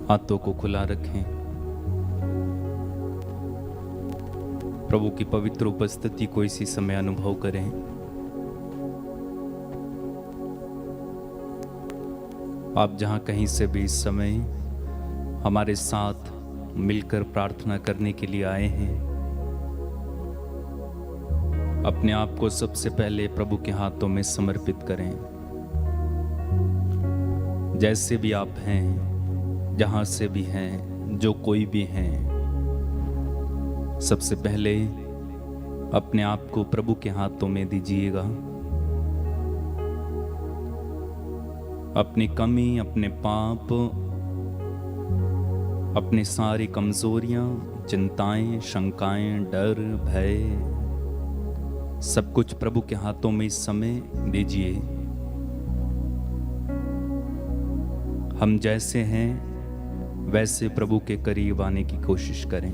हाथों को खुला रखें। प्रभु की पवित्र उपस्थिति को इसी समय अनुभव करें। आप जहां कहीं से भी इस समय हमारे साथ मिलकर प्रार्थना करने के लिए आए हैं, अपने आप को सबसे पहले प्रभु के हाथों में समर्पित करें। जैसे भी आप हैं, जहां से भी हैं, जो कोई भी हैं, सबसे पहले अपने आप को प्रभु के हाथों में दीजिएगा। अपनी कमी, अपने पाप, अपनी सारी कमजोरियां, चिंताएं, शंकाएं, डर, भय, सब कुछ प्रभु के हाथों में इस समय दीजिए। हम जैसे हैं वैसे प्रभु के करीब आने की कोशिश करें।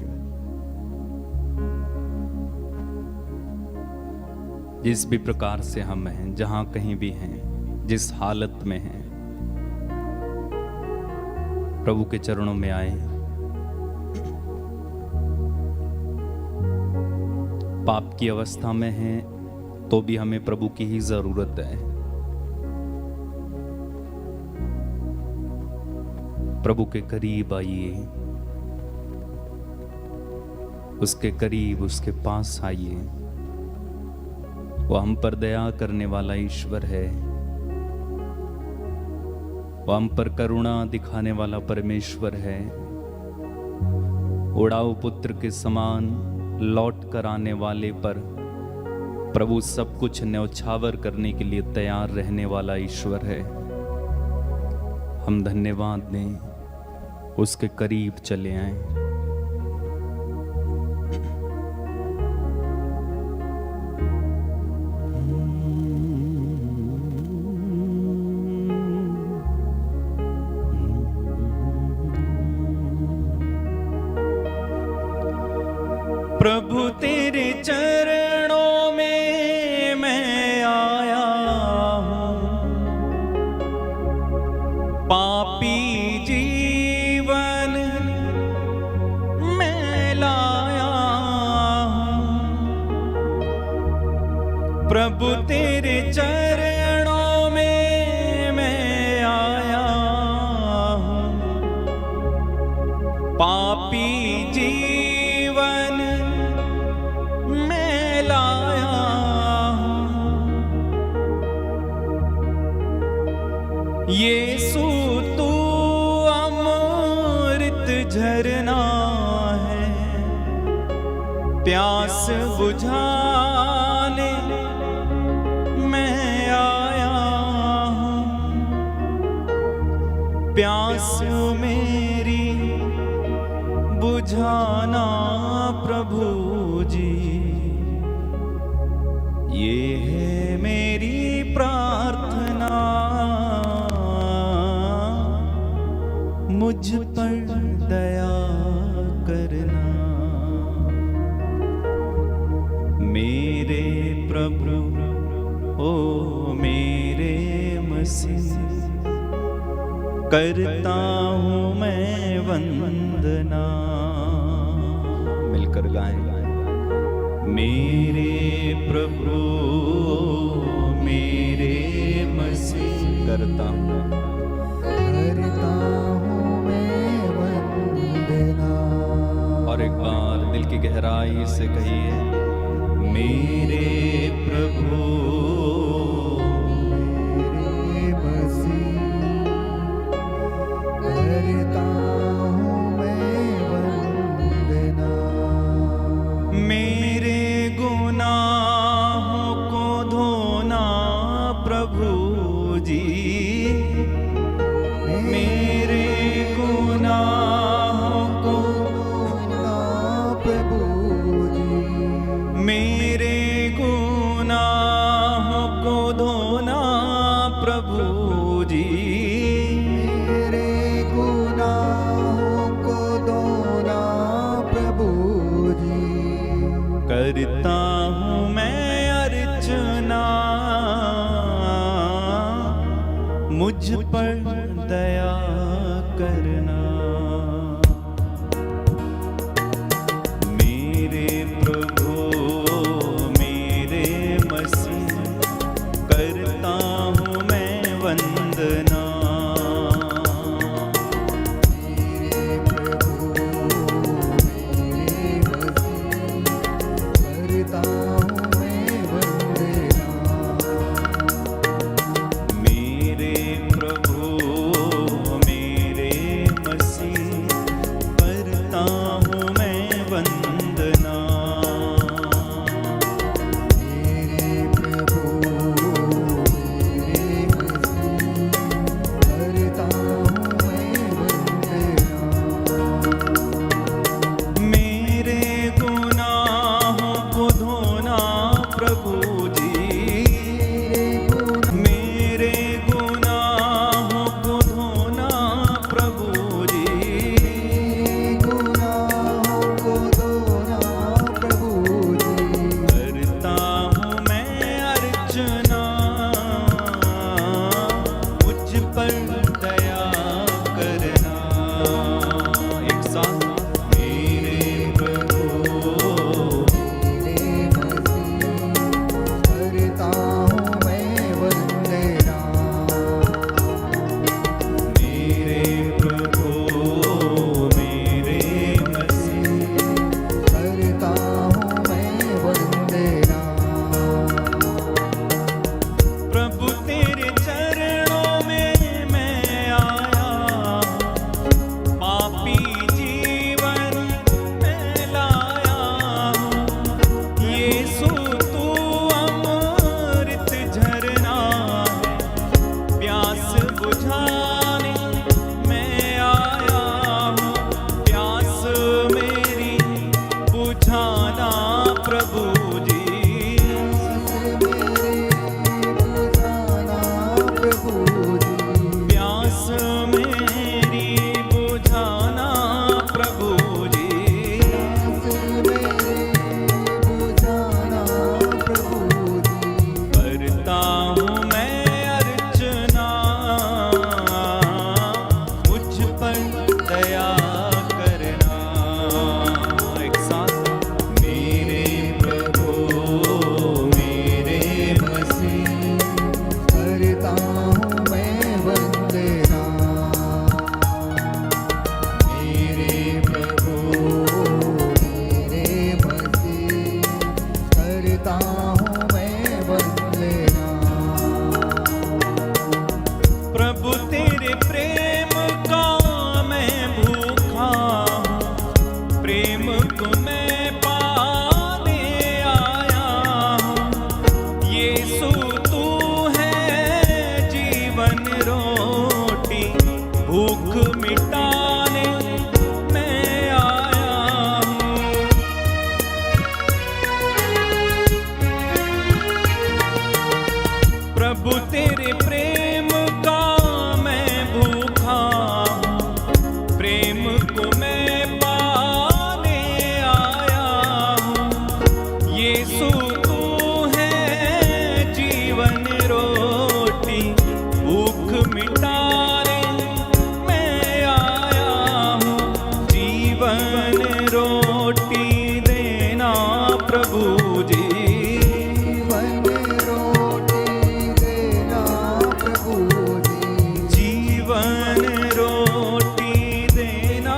जिस भी प्रकार से हम हैं, जहां कहीं भी हैं, जिस हालत में हैं, प्रभु के चरणों में आए। पाप की अवस्था में हैं तो भी हमें प्रभु की ही जरूरत है। प्रभु के करीब आइए, उसके करीब, उसके पास आइए। वो हम पर दया करने वाला ईश्वर है। वो हम पर करुणा दिखाने वाला परमेश्वर है। उड़ाऊ पुत्र के समान लौट कर आने वाले पर प्रभु सब कुछ न्यौछावर करने के लिए तैयार रहने वाला ईश्वर है। हम धन्यवाद दें, उसके करीब चले आएं। प्रभु तेरे चरणों में मैं आया हूँ, पापी जीवन मैं लाया हूँ। प्रभु तेरे चरणों में मैं आया हूँ, पापी जीवन मैं लाया हूँ। यीशु तू अमृत झरना है, प्यास बुझाने मैं आया हूँ। प्यास मेरी बुझाना प्रभु जी, ये है मेरी प्रार्थना। मुझ पर दया करना मेरे प्रभु, ओ मेरे मसीह। करता हूँ मैं वंदना। मिलकर गाएं। मेरे प्रभु, मेरे मसीह। करता हूँ मैं वंदना। और एक बार दिल की गहराई से कहिए, मेरे प्रभु, मेरे मसीह। करता हूँ मैं वंदना। मेरे गुनाहों को धोना प्रभु जी। मेरे गुनाहों को धोना प्रभु जी। मेरे गुनाहों को धोना प्रभु जी। मेरे गुनाहों पर दया करना। एक साथ मेरे प्रभु मेरे मसीह करता हूँ मैं वंदना। मेरे प्रभु मेरे मसीह करता हूँ मैं वंदना। प्रभु तेरे प्रेम का मैं भूखा हूँ, प्रेम को मैं पाने आया हूँ। यीशु तू है जीवन रोटी, भूख मिटाने मैं आया हूँ। प्रभु तेरे प्रेम का मैं भूखा हूँ, प्रेम को मैं पाने आया हूँ। यीशु तू है जीवन रोटी, भूख मिटाने मैं आया हूँ। जीवन रोटी देना प्रभु जी, जीवन रोटी देना प्रभु जी। जीवन रोटी देना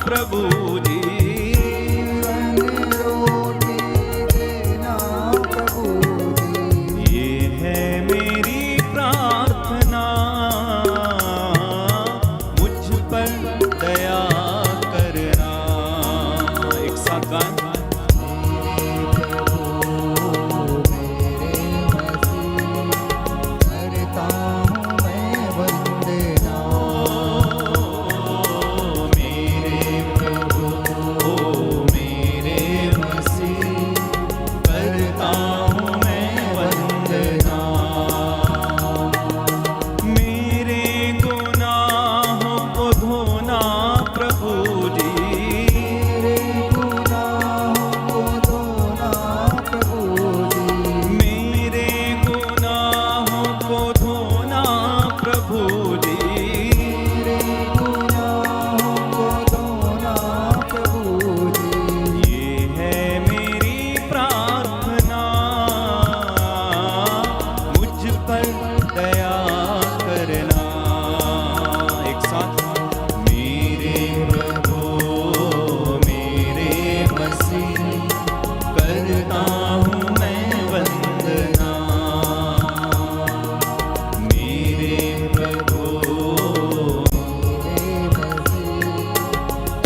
प्रभु जी। जीवन रोटी देना प्रभु जी। ये है मेरी प्रार्थना, मुझ पर दया करना। एक साथ गाएं। करता हूँ मैं वंदना। मेरे प्रभु मेरे मसीह करता हूँ मैं वंदना। मेरे गुनाहों को धोना प्रभु जी, मेरे गुनाहों को धोना प्रभु जी। मेरे गुनाहों को धोना प्रभु जी। मेरे गुनाहों को धोना प्रभु जी। ये है मेरी प्रार्थना, मुझ पर दया करना। एक साथ मेरे प्रभु मेरे मसीह करता हूँ मैं वंदना। मेरे प्रभु मेरे मसीह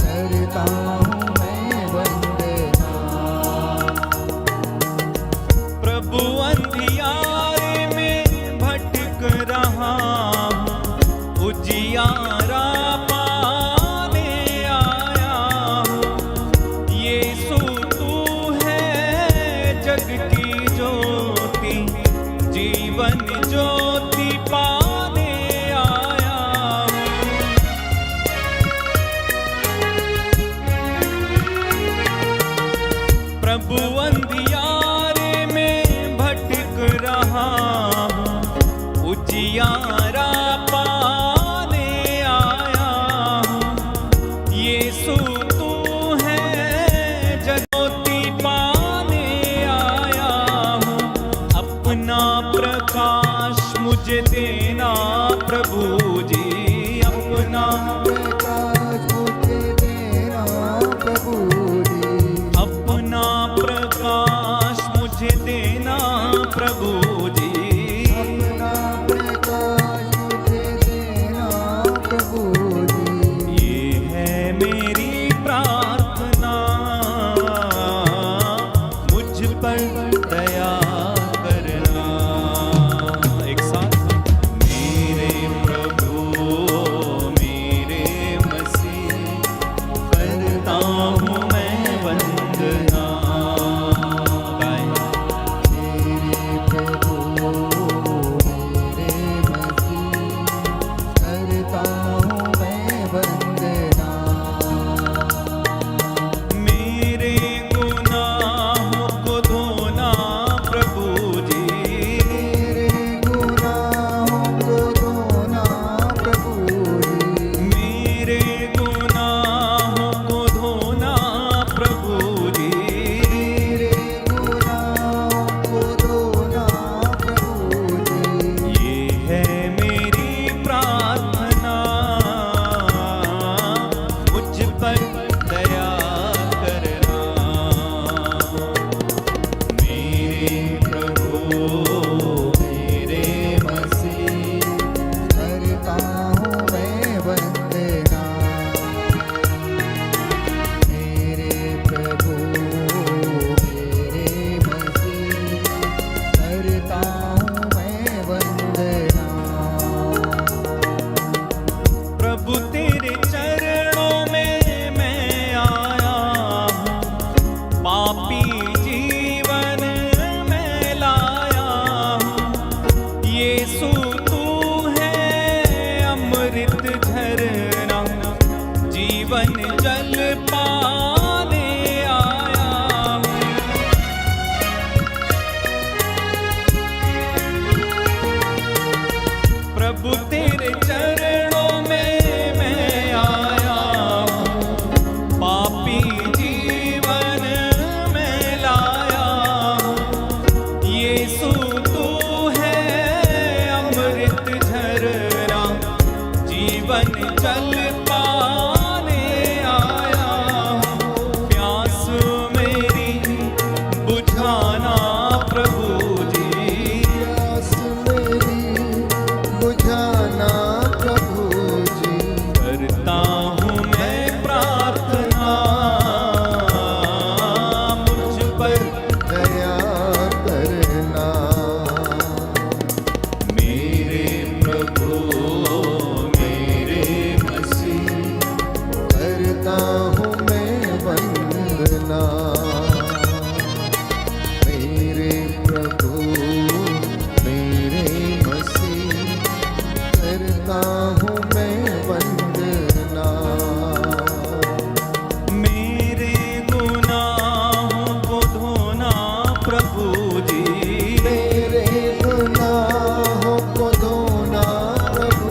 करता हूँ मैं वंदना। प्रभु अंधियारे में भटक रहा हूँ, उजियारा पाने आया हूँ। यीशु तू है जग की ज्योति, जीवन ज्योति पाने आया हूँ। प्रभु अंधियारे में भटक रहा हूँ, उजियारा पाने आया हूँ। यीशु तू है ज्योति पाने आया हूँ। अपना प्रकाश मुझे देना प्रभु जी, अपना प्रकाश मुझे देना प्रभु जी। अपना प्रकाश मुझे देना प्रभु जी। अपना प्रकाश मुझे देना प्रभु जी। ये है मेरी प्रार्थना, मुझ पर दया करना। एक साथ मेरे प्रभु मेरे मसीह करता हूँ मैं वंदना। गाएं। मेरे प्रभु मेरे मसीह करता हूँ मैं वंदना। मेरे गुनाहों को धोना प्रभु जी, मेरे गुनाहों को धोना प्रभु जी। मेरे जीवन जल पाने आया हूँ। प्रभु तेरे चरणों में मैं आया हूँ, पापी जीवन में लाया हूँ। यीशु तू है अमृत झरना, जीवन जल पाने आया हूँ। प्यास मेरी बुझाना प्रभु जी, प्यास मेरी बुझाना प्रभु जी। करता हूँ मैं प्रार्थना, मुझ पर दया करना। मेरे प्रभु मेरे मसीह, करता हूँ मैं वंदना। मेरे प्रभु मेरे मसीह, करता हूँ मैं वंदना। मेरे गुनाहों को धोना प्रभु जी, मेरे गुनाहों को धोना प्रभु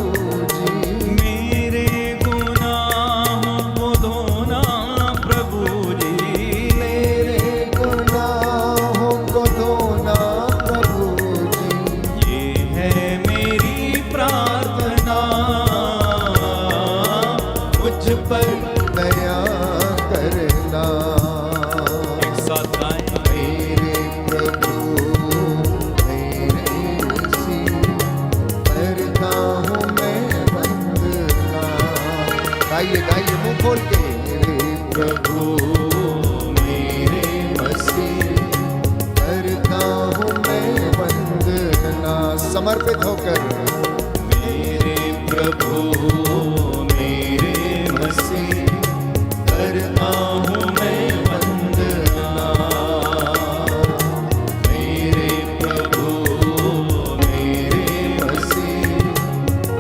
जी। मेरे गुनाहों को धोना प्रभु जी। मेरे गुनाहों को धोना प्रभु जी। ये है मेरी प्रार्थना, मुझ पर दया करना। एक साथ गाएं। मेरे प्रभु मेरे मसीह, करता हूँ मैं वंदना। गाइए गाइए मुंह खोल के। मेरे प्रभु मेरे मसीह, करता हूँ मैं वंदना। समर्पित होकर। मेरे प्रभु मेरे मसीह, करता हूँ मैं वंदना। मेरे प्रभु मेरे मसीह,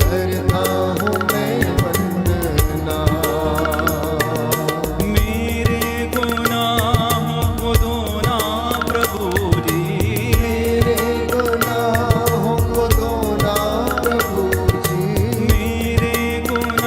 करता हूँ मैं वंदना। मेरे गुनाहों को धोना प्रभु जी, मेरे गुनाहों को धोना प्रभु जी। मेरे गुनाहों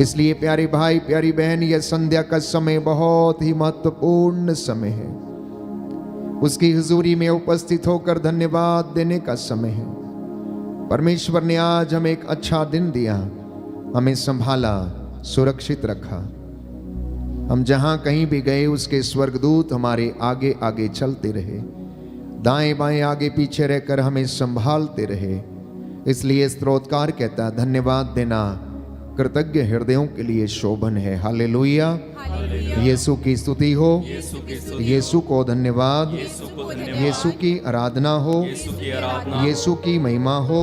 इसलिए प्यारे भाई प्यारी बहन, यह संध्या का समय बहुत ही महत्वपूर्ण समय है। उसकी हुजूरी में उपस्थित होकर धन्यवाद देने का समय है। परमेश्वर ने आज हमें एक अच्छा दिन दिया, हमें संभाला, सुरक्षित रखा। हम जहां कहीं भी गए उसके स्वर्गदूत हमारे आगे आगे चलते रहे, दाएं बाएं आगे पीछे रहकर हमें संभालते रहे। इसलिए स्तोत्रकार कहता, धन्यवाद देना कृतज्ञ हृदयों के लिए शोभन है। हालेलुया, यीशु की स्तुति हो, यीशु को धन्यवाद, यीशु की आराधना हो, यीशु की महिमा हो,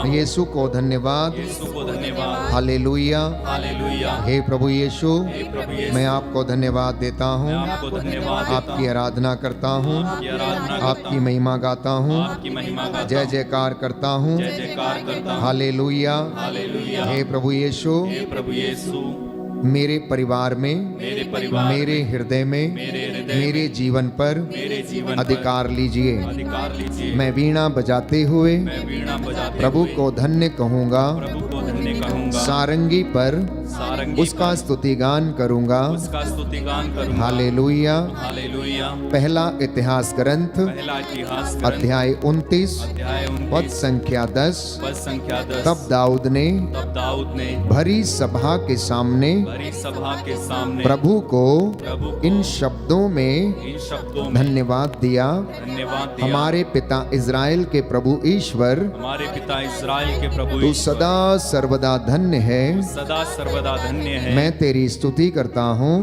यीशु को धन्यवाद। हालेलुया, हे प्रभु यीशु, मैं आपको धन्यवाद देता हूँ, आपकी आराधना करता हूँ, आपकी महिमा गाता हूँ, जय जयकार करता हूँ। हालेलुया, हे प्रभु यीशु, मेरे परिवार में, मेरे हृदय में, मेरे जीवन पर अधिकार लीजिए। मैं वीणा बजाते हुए प्रभु को धन्य कहूँगा, सारंगी पर उसका स्तुतिगान करूँगा। हालेलुया। पहला इतिहास ग्रंथ अध्याय 29 पद संख्या 10। तब दाऊद ने भरी सभा के सामने प्रभु को इन शब्दों में धन्यवाद दिया, हमारे पिता इज़राइल के प्रभु ईश्वर, तू सदा सर्वदा धन्य है। मैं तेरी स्तुति करता हूँ,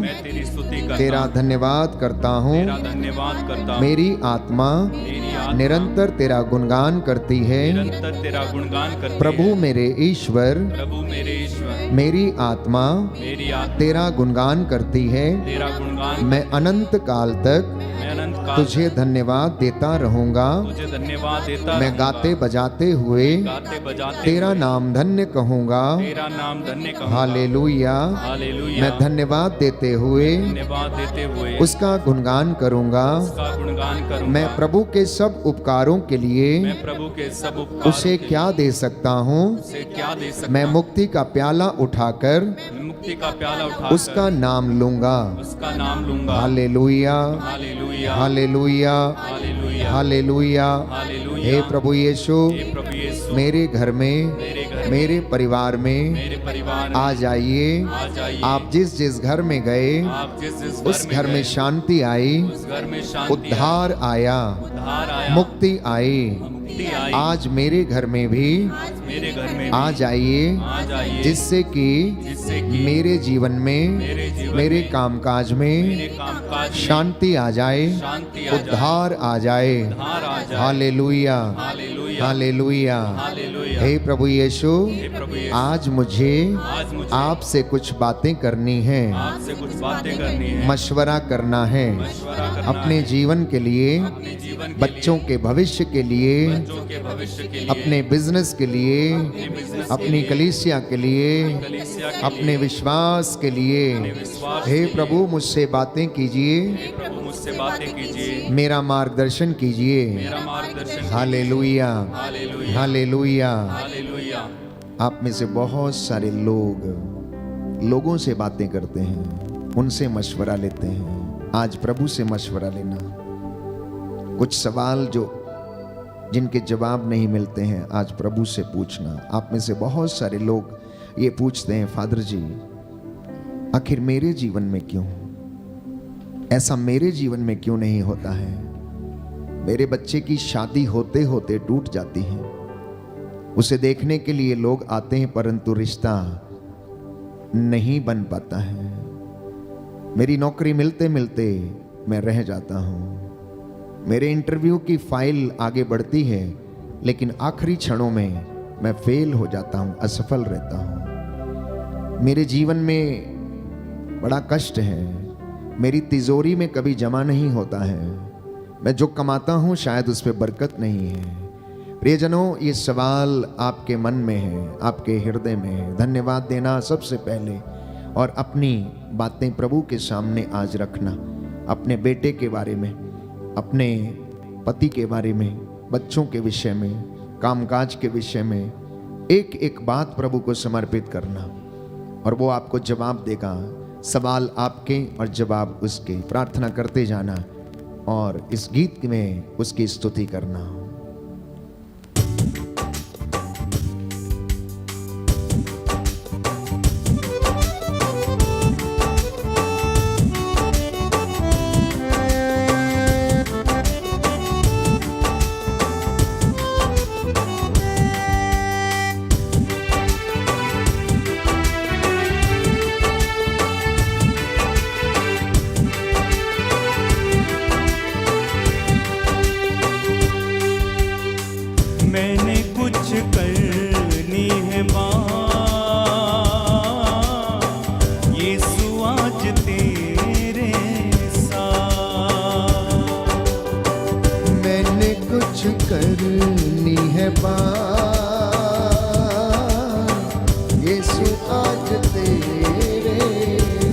तेरा धन्यवाद करता हूँ। मेरी आत्मा निरंतर तेरा गुणगान करती है। प्रभु मेरे ईश्वर, मेरी आत्मा तेरा गुणगान करती है। मैं अनंत काल तक तुझे धन्यवाद देता रहूंगा। मैं गाते बजाते हुए तेरा नाम धन्य कहूंगा। हालेलुया। मैं धन्यवाद देते हुए उसका गुणगान करूंगा। मैं प्रभु के सब उपकारों के लिए उसे क्या दे सकता हूँ। मैं मुक्ति का प्याला उठाकर उसका नाम लूंगा। Hallelujah, hallelujah, hallelujah. हे प्रभु यीशु, मेरे घर में, मेरे परिवार में आ जाइए। आप जिस जिस घर में गए उस घर में शांति आई, उद्धार आया, मुक्ति आई। आज मेरे घर में भी आ जाइए, जिससे कि मेरे जीवन में, मेरे कामकाज में शांति आ जाए, उद्धार आ जाए। Hallelujah, hallelujah. हे प्रभु यीशु, आज मुझे आपसे कुछ बातें करनी है, मशवरा करना है, अपने जीवन के लिए, बच्चों के भविष्य के लिए, अपने बिजनेस के लिए, अपनी कलीसिया के लिए, अपने विश्वास के लिए। हे प्रभु, मुझसे बातें कीजिए, मेरा मार्गदर्शन कीजिए। Hallelujah, hallelujah. आप में से बहुत सारे लोगों से बातें करते हैं, उनसे मशवरा लेते हैं। आज प्रभु से मशवरा लेना। कुछ सवाल जिनके जवाब नहीं मिलते हैं, आज प्रभु से पूछना। आप में से बहुत सारे लोग ये पूछते हैं, फादर जी, आखिर मेरे जीवन में क्यों ऐसा, मेरे जीवन में क्यों नहीं होता है? मेरे बच्चे की शादी होते होते टूट जाती है। उसे देखने के लिए लोग आते हैं, परंतु रिश्ता नहीं बन पाता है। मेरी नौकरी मिलते मिलते मैं रह जाता हूँ। मेरे इंटरव्यू की फाइल आगे बढ़ती है, लेकिन आखिरी क्षणों में मैं फेल हो जाता हूँ, असफल रहता हूँ। मेरे जीवन में बड़ा कष्ट है, मेरी तिजोरी में कभी जमा नहीं होता है। मैं जो कमाता हूँ शायद उस पर बरकत नहीं है। प्रियजनों, ये सवाल आपके मन में है, आपके हृदय में है। धन्यवाद देना सबसे पहले, और अपनी बातें प्रभु के सामने आज रखना। अपने बेटे के बारे में, अपने पति के बारे में, बच्चों के विषय में, कामकाज के विषय में एक एक बात प्रभु को समर्पित करना। और वो आपको जवाब देगा। सवाल आपके और जवाब उसके। प्रार्थना करते जाना और इस गीत में उसकी स्तुति करना। मैंने कुछ करनी है माँ, यीशु आज तेरे साथ। मैंने कुछ करनी है बात, यीशु आज तेरे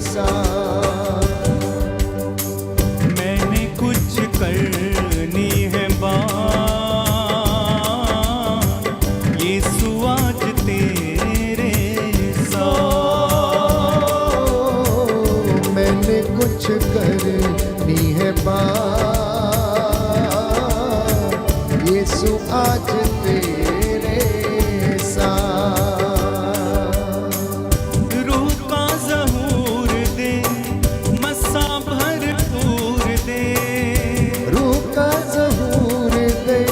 साथ। मैंने कुछ करनी है बात, कुछ करनी है बात, यीशु आज तेरे साथ। रूह का ज़हूर दे, मसा भरपूर दे। रूह का ज़हूर दे,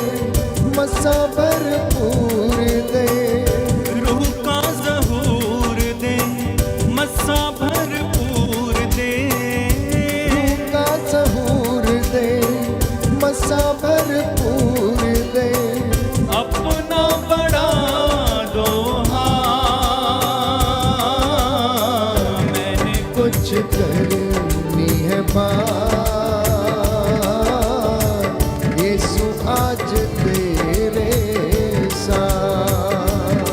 मसा भरपूर दे। रूह का ज़हूर दे, मसा भरपूर दे। मसा भरपूर दे। अपना बड़ा दोहा, मैंने कुछ करनी है बात, यीशु आज तेरे साथ।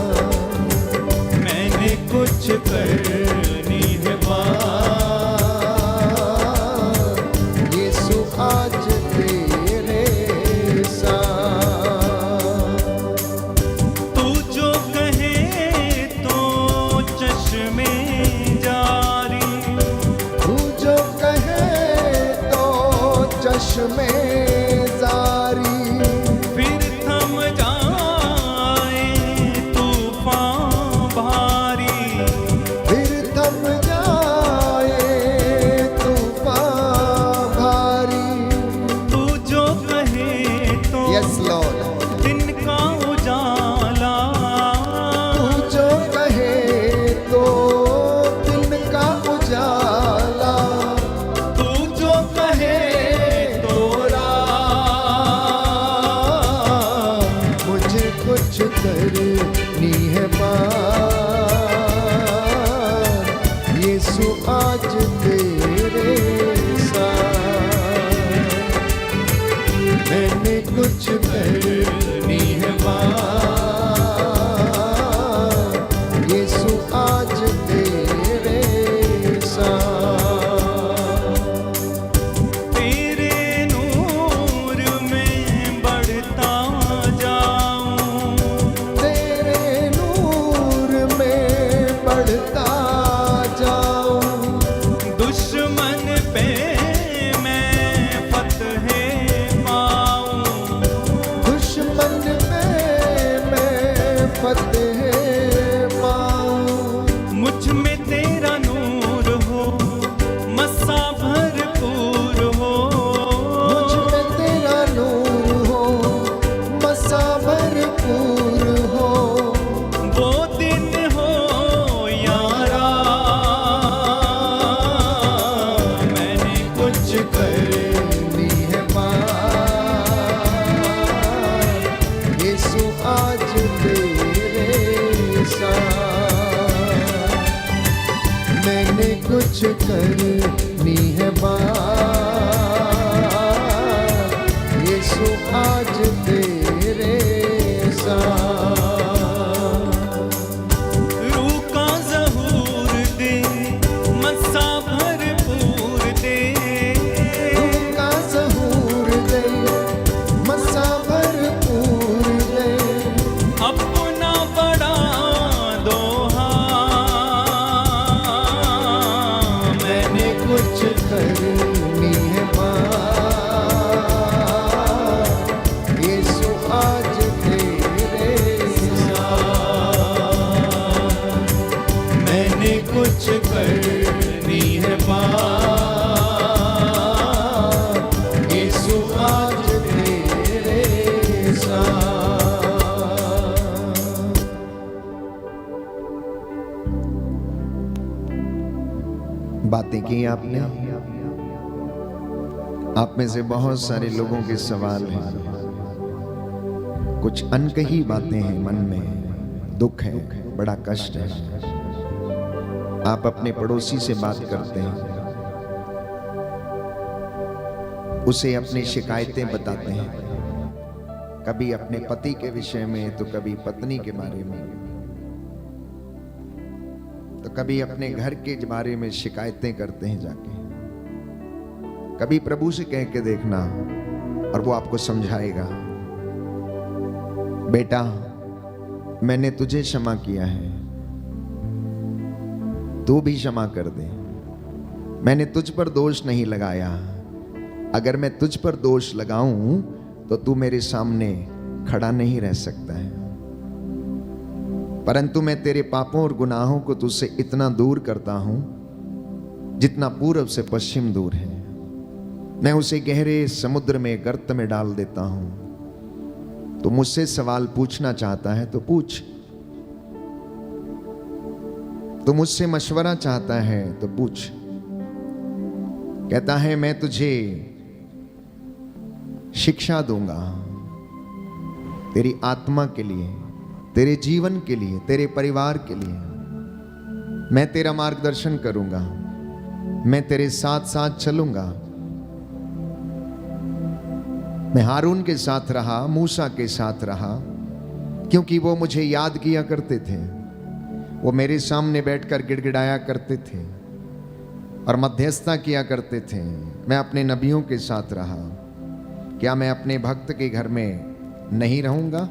मैंने कुछ करनी है बात, यीशु आज में जारी। फिर थम जाए तूफान भारी। फिर थम जाए तूफान भारी। तू जो कहे तो यस लॉर्ड, दिन का उजाला। तू जो कहे तो दिन का उजाला। तू जो कहे कुछ करनी है बात, यीशु आज तेरे साथ। मैंने कुछ करनी है बात, यीशु आज तेरे साथ। तेरे नूर में बढ़ता दुश्मन पे मैं फतह पाऊं। दुश्मन पे मैं फतह पाऊं। मुझ में तेरा नूर हो, मसा भरपूर हो। मुझ में तेरा नूर हो, मसा भरपूर हो। वो दिन हो यारा, कुछ करनी है बात, यीशु आज तेरे साथ। मैंने कुछ करनी है बात, यीशु आज तेरे साथ। रूह का ज़हूर दे, मसा भरपूर दे। अपना बड़ा दोहा, करनी है पार, यीशु आज तेरे साथ। मैंने कुछ करनी है पार, यीशु आज तेरे साथ। बातें की आपने, आप में से बहुत सारे लोगों के सवाल हैं, कुछ अनकही बातें हैं, मन में दुख है, बड़ा कष्ट है। आप अपने पड़ोसी से बात करते हैं, उसे अपनी शिकायतें बताते हैं, कभी अपने पति के विषय में तो कभी पत्नी के बारे में, तो कभी अपने घर के बारे में शिकायतें करते हैं जाके। कभी प्रभु से कह के देखना और वो आपको समझाएगा, बेटा मैंने तुझे क्षमा किया है, तू भी क्षमा कर दे। मैंने तुझ पर दोष नहीं लगाया, अगर मैं तुझ पर दोष लगाऊं तो तू मेरे सामने खड़ा नहीं रह सकता है, परंतु मैं तेरे पापों और गुनाहों को तुझसे इतना दूर करता हूं जितना पूरब से पश्चिम दूर है। मैं उसे गहरे समुद्र में, गर्त में डाल देता हूं। तो मुझसे सवाल पूछना चाहता है तो पूछ, तो मुझसे मशवरा चाहता है तो पूछ। कहता है मैं तुझे शिक्षा दूंगा तेरी आत्मा के लिए, तेरे जीवन के लिए, तेरे परिवार के लिए। मैं तेरा मार्गदर्शन करूंगा, मैं तेरे साथ साथ चलूंगा। मैं हारून के साथ रहा, मूसा के साथ रहा, क्योंकि वो मुझे याद किया करते थे। वो मेरे सामने बैठकर गिड़गिड़ाया करते थे और मध्यस्थता किया करते थे। मैं अपने नबियों के साथ रहा। क्या मैं अपने भक्त के घर में नहीं रहूंगा?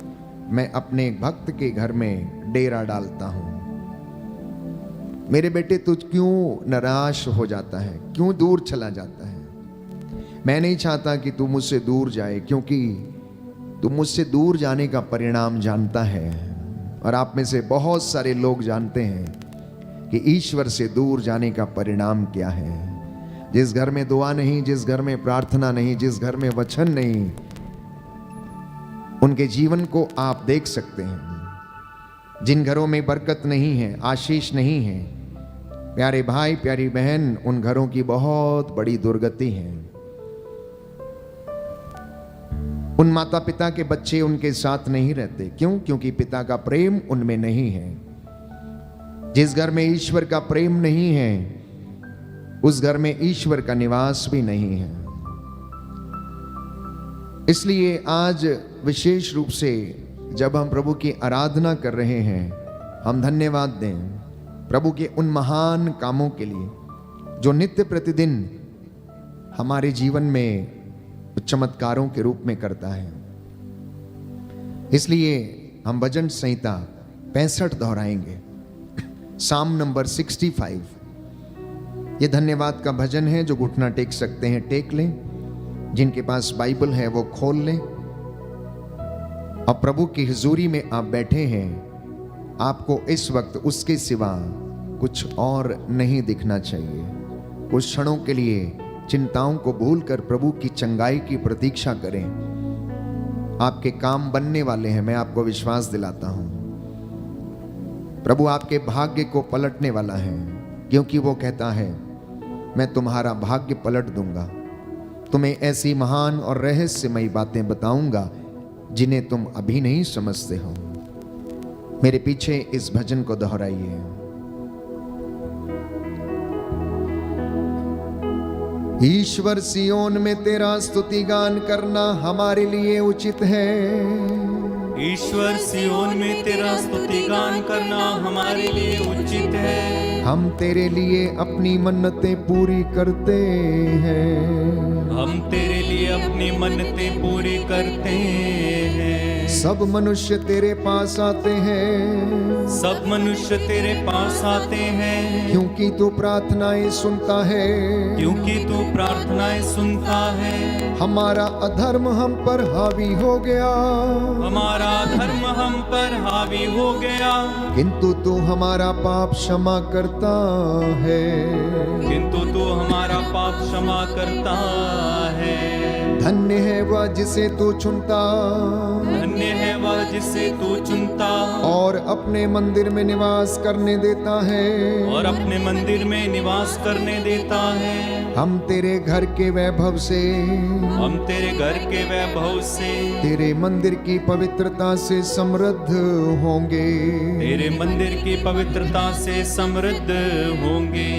मैं अपने भक्त के घर में डेरा डालता हूं। मेरे बेटे तुझ क्यों निराश हो जाता है, क्यों दूर चला जाता है? मैं नहीं चाहता कि तू मुझसे दूर जाए, क्योंकि तू मुझसे दूर जाने का परिणाम जानता है। और आप में से बहुत सारे लोग जानते हैं कि ईश्वर से दूर जाने का परिणाम क्या है। जिस घर में दुआ नहीं, जिस घर में प्रार्थना नहीं, जिस घर में वचन नहीं, उनके जीवन को आप देख सकते हैं। जिन घरों में बरकत नहीं है, आशीष नहीं है, प्यारे भाई प्यारी बहन, उन घरों की बहुत बड़ी दुर्गति है। उन माता पिता के बच्चे उनके साथ नहीं रहते। क्यों? क्योंकि पिता का प्रेम उनमें नहीं है। जिस घर में ईश्वर का प्रेम नहीं है, उस घर में ईश्वर का निवास भी नहीं है। इसलिए आज विशेष रूप से जब हम प्रभु की आराधना कर रहे हैं, हम धन्यवाद दें प्रभु के उन महान कामों के लिए जो नित्य प्रतिदिन हमारे जीवन में चमत्कारों के रूप में करता है। इसलिए हम भजन संहिता 65 दोहराएंगे। साम नंबर 65। ये धन्यवाद का भजन है। जो घुटना टेक सकते हैं टेक लें, जिनके पास बाइबल है वो खोल लें। और प्रभु की हुजूरी में आप बैठे हैं, आपको इस वक्त उसके सिवा कुछ और नहीं दिखना चाहिए। कुछ क्षणों के लिए चिंताओं को भूलकर प्रभु की चंगाई की प्रतीक्षा करें। आपके काम बनने वाले हैं, मैं आपको विश्वास दिलाता हूं। प्रभु आपके भाग्य को पलटने वाला है, क्योंकि वो कहता है मैं तुम्हारा भाग्य पलट दूंगा। तुम्हें ऐसी महान और रहस्यमयी बातें बताऊंगा जिन्हें तुम अभी नहीं समझते हो। मेरे पीछे इस भजन को दोहराइए। ईश्वर सियोन में तेरा स्तुति गान करना हमारे लिए उचित है। ईश्वर सियोन में तेरा स्तुति गान करना हमारे लिए उचित है। हम तेरे लिए अपनी मन्नतें पूरी करते हैं। हम तेरे लिए अपनी मन्नतें पूरी करते हैं। सब मनुष्य तेरे पास आते हैं, सब मनुष्य तेरे पास आते हैं, क्योंकि तू प्रार्थनाएं सुनता है। क्योंकि तू प्रार्थनाएं सुनता है। हमारा अधर्म हम पर हावी हो गया, हमारा धर्म हम पर हावी हो गया, किंतु तू हमारा पाप क्षमा करता है। किंतु तू हमारा पाप क्षमा करता है। धन्य है वह जिसे तू चुनता, धन्य है वह जिसे तू चुनता और अपने मंदिर में निवास करने देता है। और अपने मंदिर में निवास करने देता है। हम तेरे घर के वैभव से, हम तेरे घर के वैभव से, तेरे मंदिर की पवित्रता से समृद्ध होंगे। तेरे मंदिर की पवित्रता से समृद्ध होंगे।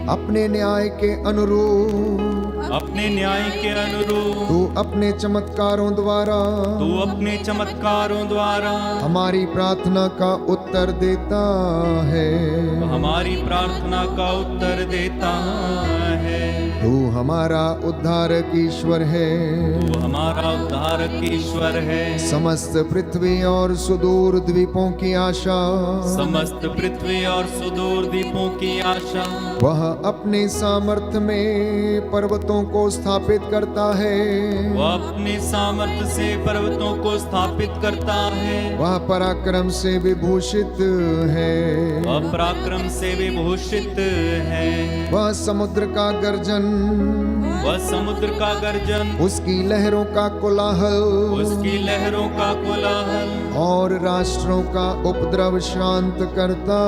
अपने न्याय के अनुरूप, अपने न्याय के अनुरूप तू अपने चमत्कारों द्वारा, तू अपने चमत्कारों द्वारा हमारी प्रार्थना का उत्तर देता है। हमारी प्रार्थना का उत्तर देता है। तू हमारा उद्धारक ईश्वर है। तू हमारा उद्धारक ईश्वर है। समस्त पृथ्वी और सुदूर द्वीपों की आशा, समस्त पृथ्वी और सुदूर द्वीपों की आशा, वह अपने सामर्थ्य में पर्वतों को स्थापित करता है। वह अपने सामर्थ्य से पर्वतों को स्थापित करता है। वह पराक्रम से विभूषित है। वह पराक्रम से विभूषित है। वह समुद्र का गर्जन, वह समुद्र का गर्जन, उसकी लहरों का कोलाहल, उसकी लहरों का कोलाहल, और राष्ट्रों का उपद्रव शांत करता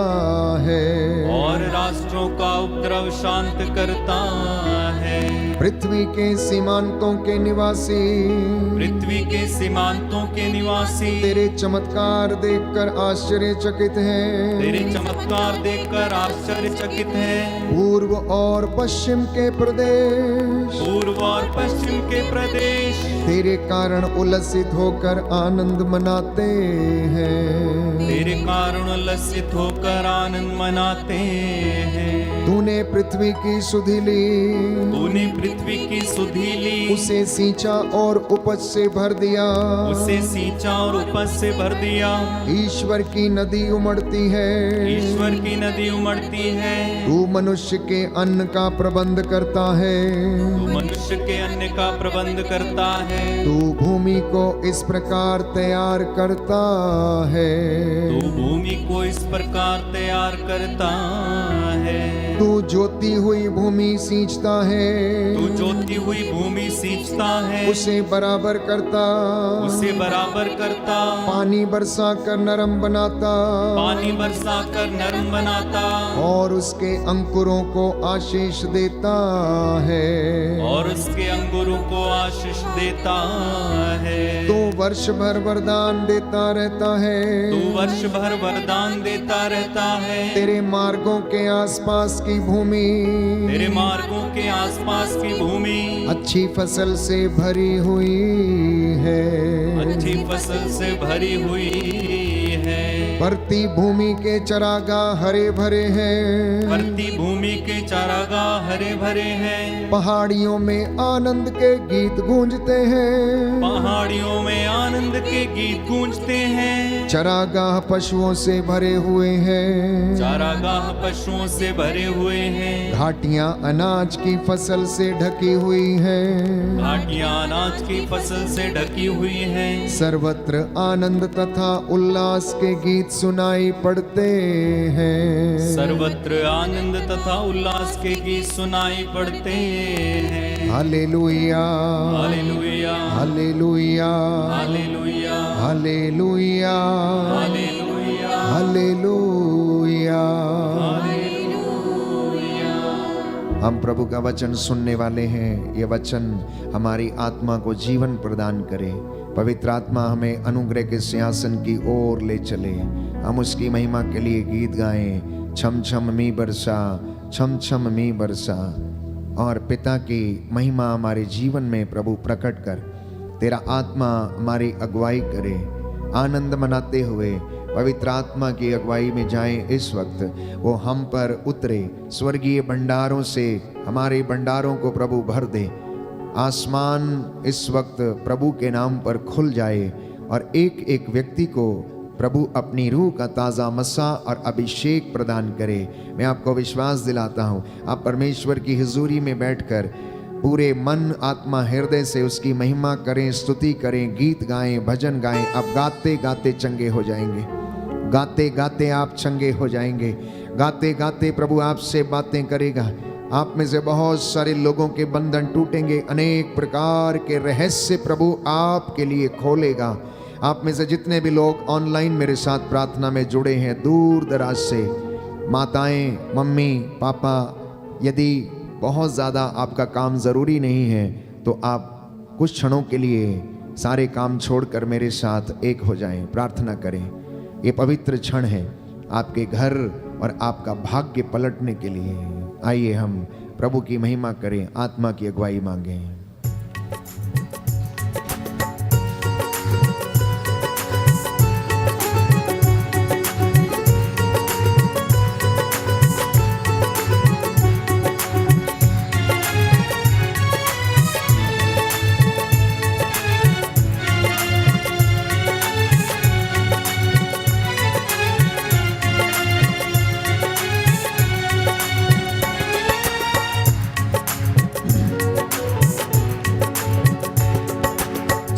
है। और राष्ट्रों का उपद्रव शांत करता है। पृथ्वी के सीमांतों के निवासी, पृथ्वी के सीमांतों के निवासी, तेरे चमत्कार देखकर आश्चर्यचकित हैं। तेरे चमत्कार देखकर आश्चर्यचकित हैं। पूर्व और पश्चिम के प्रदेश, पूर्व और पश्चिम के प्रदेश, तेरे कारण उल्लसित होकर आनंद मनाते हैं। तेरे कारण उल्लसित होकर आनंद मनाते हैं। तूने पृथ्वी की सुधि ली, तूने पृथ्वी की सुधि ली, उसे सींचा और उपज से भर दिया। उसे सींचा और उपज से भर दिया। ईश्वर की नदी उमड़ती है, ईश्वर की नदी उमड़ती है। तू मनुष्य के अन्न का प्रबंध करता है। तू मनुष्य के अन्न का प्रबंध करता है। तू भूमि को इस प्रकार तैयार करता है। तू भूमि को इस प्रकार तैयार करता है। तू जोती हुई भूमि सींचता है, तू जोती हुई भूमि सींचता है। उसे बराबर करता, उसे बराबर करता, पानी बरसा कर नरम बनाता, पानी बरसा कर नरम बनाता, और उसके अंकुरों को आशीष देता है। और उसके अंगूरों को आशीष देता है। तू वर्ष भर वरदान देता रहता है। तू वर्ष भर वरदान देता रहता है। तेरे मार्गों के आसपास की भूमि, तेरे मार्गों के आसपास की भूमि अच्छी फसल से भरी हुई है। अच्छी फसल से भरी हुई है। परती भूमि के चरागाह हरे भरे हैं। परती भूमि के चारागाह हरे भरे हैं। पहाड़ियों में आनंद के गीत गूंजते हैं। पहाड़ियों में आनंद के गीत गूंजते हैं। चरागाह पशुओं से भरे हुए हैं। चारागाह पशुओं से भरे हुए हैं। घाटियां अनाज की फसल से ढकी हुई हैं। घाटियां अनाज की फसल से ढकी हुई हैं। सर्वत्र आनंद तथा उल्लास के गीत सुनाई पड़ते हैं। सर्वत्र आनंद तथा उल्लास के गीत सुनाई पड़ते हैं। Hallelujah, hallelujah, hallelujah, hallelujah, hallelujah, hallelujah, hallelujah. Hallelujah. हम प्रभु का वचन सुनने वाले हैं। ये वचन हमारी आत्मा को जीवन प्रदान करे। पवित्र आत्मा हमें अनुग्रह के सिंहासन की ओर ले चले। हम उसकी महिमा के लिए गीत गाएं। छम छम मी बरसा, छम छम मी बरसा। और पिता की महिमा हमारे जीवन में प्रभु प्रकट कर, तेरा आत्मा हमारी अगुवाई करे। आनंद मनाते हुए पवित्र आत्मा की अगुवाई में जाएं। इस वक्त वो हम पर उतरे, स्वर्गीय भंडारों से हमारे भंडारों को प्रभु भर दे। आसमान इस वक्त प्रभु के नाम पर खुल जाए और एक एक व्यक्ति को प्रभु अपनी रूह का ताज़ा मसा और अभिषेक प्रदान करे। मैं आपको विश्वास दिलाता हूँ, आप परमेश्वर की हुजूरी में बैठकर पूरे मन आत्मा हृदय से उसकी महिमा करें, स्तुति करें, गीत गाएं, भजन गाएं। आप गाते गाते चंगे हो जाएंगे, गाते गाते आप चंगे हो जाएंगे, गाते गाते प्रभु आपसे बातें करेगा। आप में से बहुत सारे लोगों के बंधन टूटेंगे, अनेक प्रकार के रहस्य प्रभु आपके लिए खोलेगा। आप में से जितने भी लोग ऑनलाइन मेरे साथ प्रार्थना में जुड़े हैं, दूर दराज से, माताएं, मम्मी, पापा, यदि बहुत ज़्यादा आपका काम ज़रूरी नहीं है तो आप कुछ क्षणों के लिए सारे काम छोड़कर मेरे साथ एक हो जाएं, प्रार्थना करें। ये पवित्र क्षण है आपके घर और आपका भाग्य पलटने के लिए। आइए हम प्रभु की महिमा करें, आत्मा की अगुवाई मांगें।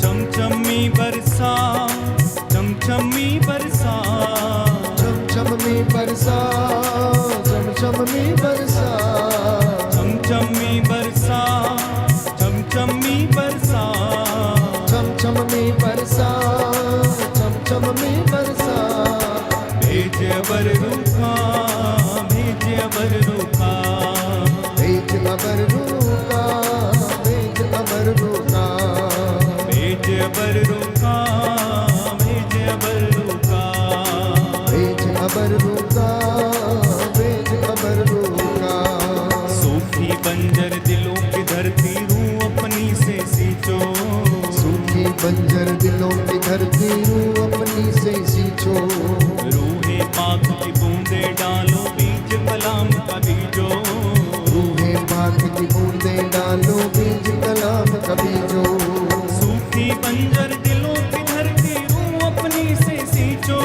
चमचमी बरसा, चमचमी बरसा, चमचमी बरसा, चमचमी बरसा, चमचमी बरसा, चमचमी बरसा, चमचमी बरसा। भेज अबर रूखा, भेज अबर रूखा, भेज अबर रूखा, भेज अबर रूखा, भेज अबर रूखा, भेज अबर रूखा, भेज अबर रूखा, भेज अबर रूखा। सूखी बंजर दिलों की धरती रूह अपनी से सींचो, सूखी बंजर दिलों की धरती रूह अपनी से सींचो। रूहे पाक की बूंदे डालो, बीज कलाम का बीजो, रूहे पाक की बूंदे डालो, बीज कलाम का बीजो। सूखी बंजर दिलों की धरती रूह अपनी से सींचो,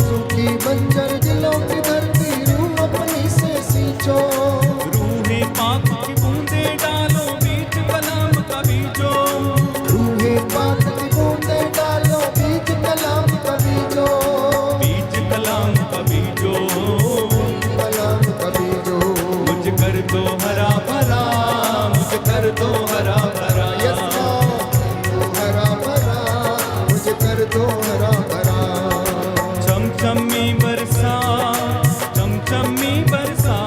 सूखी बंजर दिलों की धरती रूह अपनी से सींचो। रूहे पाक की बूंदे डालो, बीज कलाम का बीजो, रूहे पाक की बूंदे डालो, बीज कलाम का बीजो। बीज कलाम का बीजो, कलाम का बीजो। मुझ कर दो हरा भरा, मुझ कर दो हरा भरा, यस लॉर्ड, हरा भरा, मुझे कर दो हरा भरा। चमचमी बरसा, चमचमी बरसा,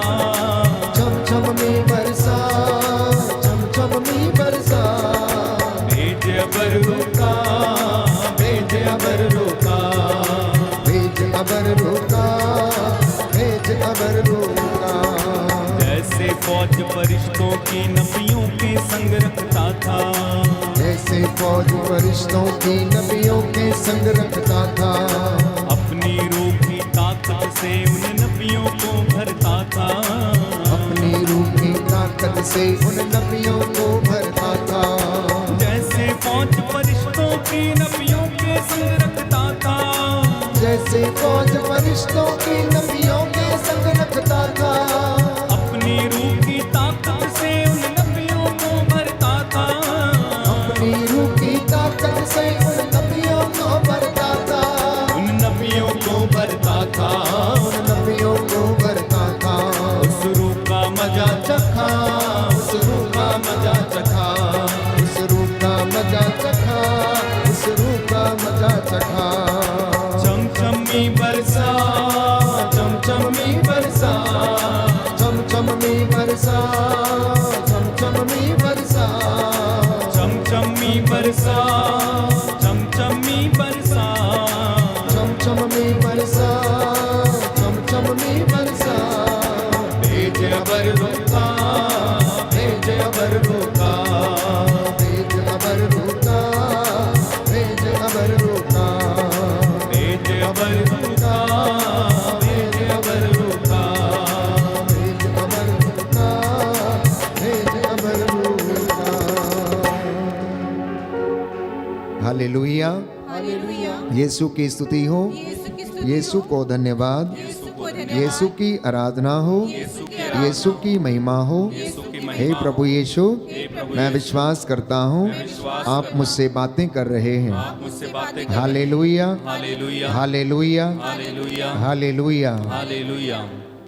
चमचमी बरसा, चमचमी बरसा। भेज अबर रूखा, भेज अबर रूखा, भेज अबर रूखा, भेज अबर रूखा। जैसे फौज फरिश्तों की नबियों के संग रखता था, जैसे फौज फरिश्तों की नबियों के संग रखता था। अपनी रूह की ताकत से उन नबियों को भरता था, अपनी रूह की ताकत से उन नबियों को भरता था। जैसे फौज फरिश्तों की नबियों के संग रखता था, जैसे फौज फरिश्तों की नबियों के संग रखता था। अपनी रूह की ताकत से उन नबियों को भरता था, अपनी रूह की ताकत से उन नबियों को भरता था। उन नबियों को भरता था, उन नबियों को भरता था। उस रूह का मजा चखा, उस रूह का मजा चखा, उस रूह का मजा चखा, उस रूह का मजा चखा। चमचमी बरसा, चमचमी हालेलुया। हालेलुया। यीशु की स्तुति हो, यीशु की स्तुति यीशु हो, को धन्यवाद, यीशु को धन्यवाद, यीशु की आराधना हो, यीशु की यीशु की महिमा हो। यीशु की हे महिमा प्रभु यीशु, प्रभु मैं विश्वास करता हूँ आप मुझसे बातें कर रहे हैं। मुझसे बातें कर hallelujah, hallelujah hallelujah, hallelujah hallelujah. Hallelujah.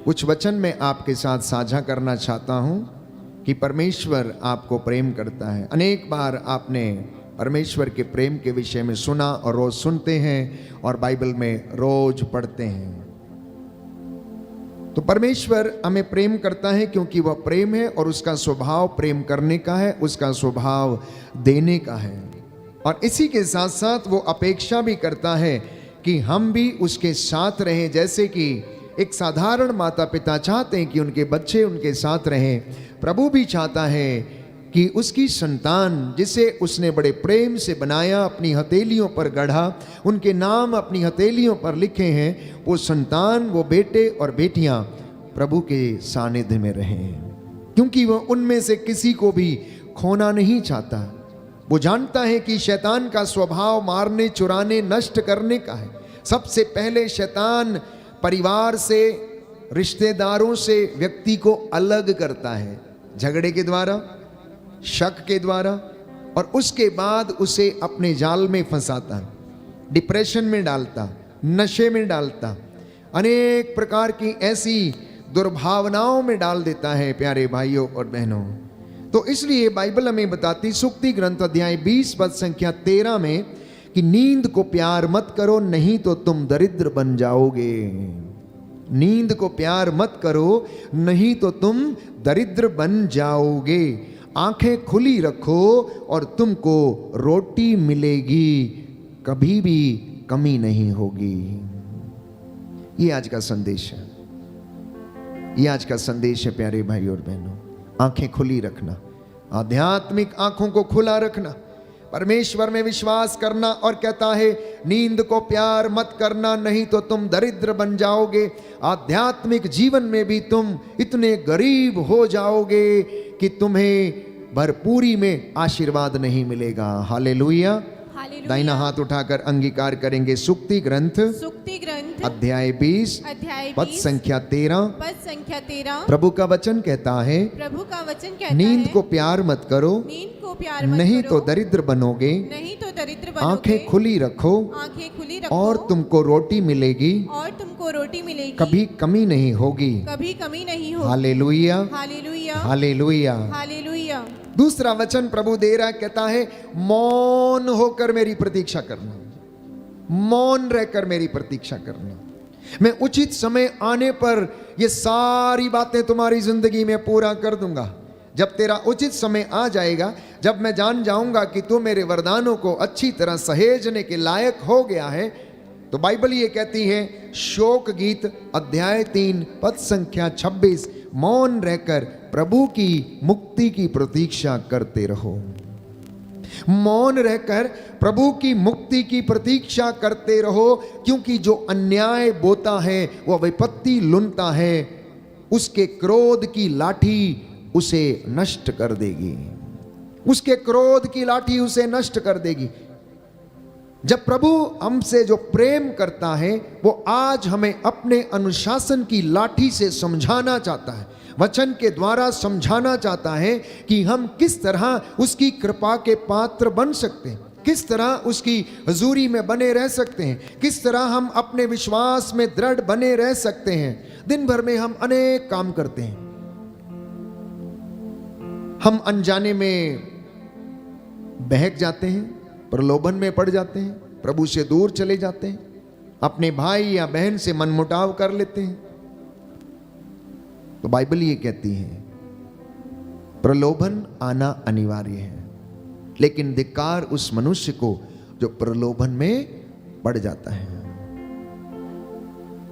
कुछ वचन मैं आपके साथ साझा करना चाहता हूँ कि परमेश्वर आपको प्रेम करता है। अनेक बार आपने परमेश्वर के प्रेम के विषय में सुना और रोज सुनते हैं और बाइबल में रोज पढ़ते हैं। तो परमेश्वर हमें प्रेम करता है क्योंकि वह प्रेम है और उसका स्वभाव प्रेम करने का है, उसका स्वभाव देने का है। और इसी के साथ साथ वो अपेक्षा भी करता है कि हम भी उसके साथ रहें। जैसे कि एक साधारण माता पिता चाहते हैं कि उनके बच्चे उनके साथ रहें, प्रभु भी चाहता है कि उसकी संतान जिसे उसने बड़े प्रेम से बनाया, अपनी हथेलियों पर गढ़ा, उनके नाम अपनी हथेलियों पर लिखे हैं, वो संतान, वो बेटे और बेटियां प्रभु के सानिध्य में रहें, क्योंकि वह उनमें से किसी को भी खोना नहीं चाहता। वो जानता है कि शैतान का स्वभाव मारने, चुराने, नष्ट करने का है। सबसे पहले शैतान परिवार से, रिश्तेदारों से व्यक्ति को अलग करता है, झगड़े के द्वारा, शक के द्वारा, और उसके बाद उसे अपने जाल में फंसाता, डिप्रेशन में डालता, नशे में डालता, अनेक प्रकार की ऐसी दुर्भावनाओं में डाल देता है प्यारे भाइयों और बहनों। तो इसलिए बाइबल हमें बताती, सुक्ति ग्रंथ अध्याय 20 पद संख्या 13 में कि नींद को प्यार मत करो नहीं तो तुम दरिद्र बन जाओगे। नींद को प्यार मत करो नहीं तो तुम दरिद्र बन जाओगे। आंखें खुली रखो और तुमको रोटी मिलेगी, कभी भी कमी नहीं होगी। ये आज का संदेश है, ये आज का संदेश है प्यारे भाई और बहनों। आंखें खुली रखना, आध्यात्मिक आंखों को खुला रखना, परमेश्वर में विश्वास करना, और कहता है नींद को प्यार मत करना नहीं तो तुम दरिद्र बन जाओगे। आध्यात्मिक जीवन में भी तुम इतने गरीब हो जाओगे कि तुम्हें भरपूरी में आशीर्वाद नहीं मिलेगा। हालेलुया। हालेलुया। दाहिना हाथ उठाकर अंगीकार करेंगे। सुक्ति ग्रंथ सुक्ति ग्रंथ अध्याय 20 अध्याय पद 20 संख्या 13 पद संख्या 13 प्रभु का वचन कहता है, प्रभु का वचन कहता नींद है, को प्यार मत करो नींद को प्यार मत नहीं करो, तो दरिद्र बनोगे। नहीं तो दरिद्र बनोगे। आंखें खुली रखो आंखें खुली रखो और तुमको रोटी मिलेगी, और तुमको रोटी मिलेगी, कभी कमी नहीं होगी। कभी कमी नहीं होगी। Hallelujah, hallelujah. हालेलुया। हालेलुया। दूसरा वचन प्रभु दे रहा, कहता है मौन होकर मेरी प्रतीक्षा करना, मौन रहकर मेरी प्रतीक्षा करना। मैं उचित समय आने पर ये सारी बातें तुम्हारी जिंदगी में पूरा कर दूंगा। जब तेरा उचित समय आ जाएगा, जब मैं जान जाऊंगा कि तू मेरे वरदानों को अच्छी तरह सहेजने के लायक हो गया है, तो बाइबल ये कहती है, शोक गीत अध्याय 3 पद संख्या 26, मौन रहकर प्रभु की मुक्ति की प्रतीक्षा करते रहो। मौन रहकर प्रभु की मुक्ति की प्रतीक्षा करते रहो, क्योंकि जो अन्याय बोता है वह विपत्ति लुनता है, उसके क्रोध की लाठी उसे नष्ट कर देगी, उसके क्रोध की लाठी उसे नष्ट कर देगी। जब प्रभु हमसे जो प्रेम करता है वो आज हमें अपने अनुशासन की लाठी से समझाना चाहता है, वचन के द्वारा समझाना चाहता है कि हम किस तरह उसकी कृपा के पात्र बन सकते हैं, किस तरह उसकी हजूरी में बने रह सकते हैं, किस तरह हम अपने विश्वास में दृढ़ बने रह सकते हैं। दिन भर में हम अनेक काम करते हैं, हम अनजाने में बहक जाते हैं, प्रलोभन में पड़ जाते हैं, प्रभु से दूर चले जाते हैं, अपने भाई या बहन से मनमुटाव कर लेते हैं। तो बाइबल ये कहती है प्रलोभन आना अनिवार्य है, लेकिन धिक्कार उस मनुष्य को जो प्रलोभन में पड़ जाता है।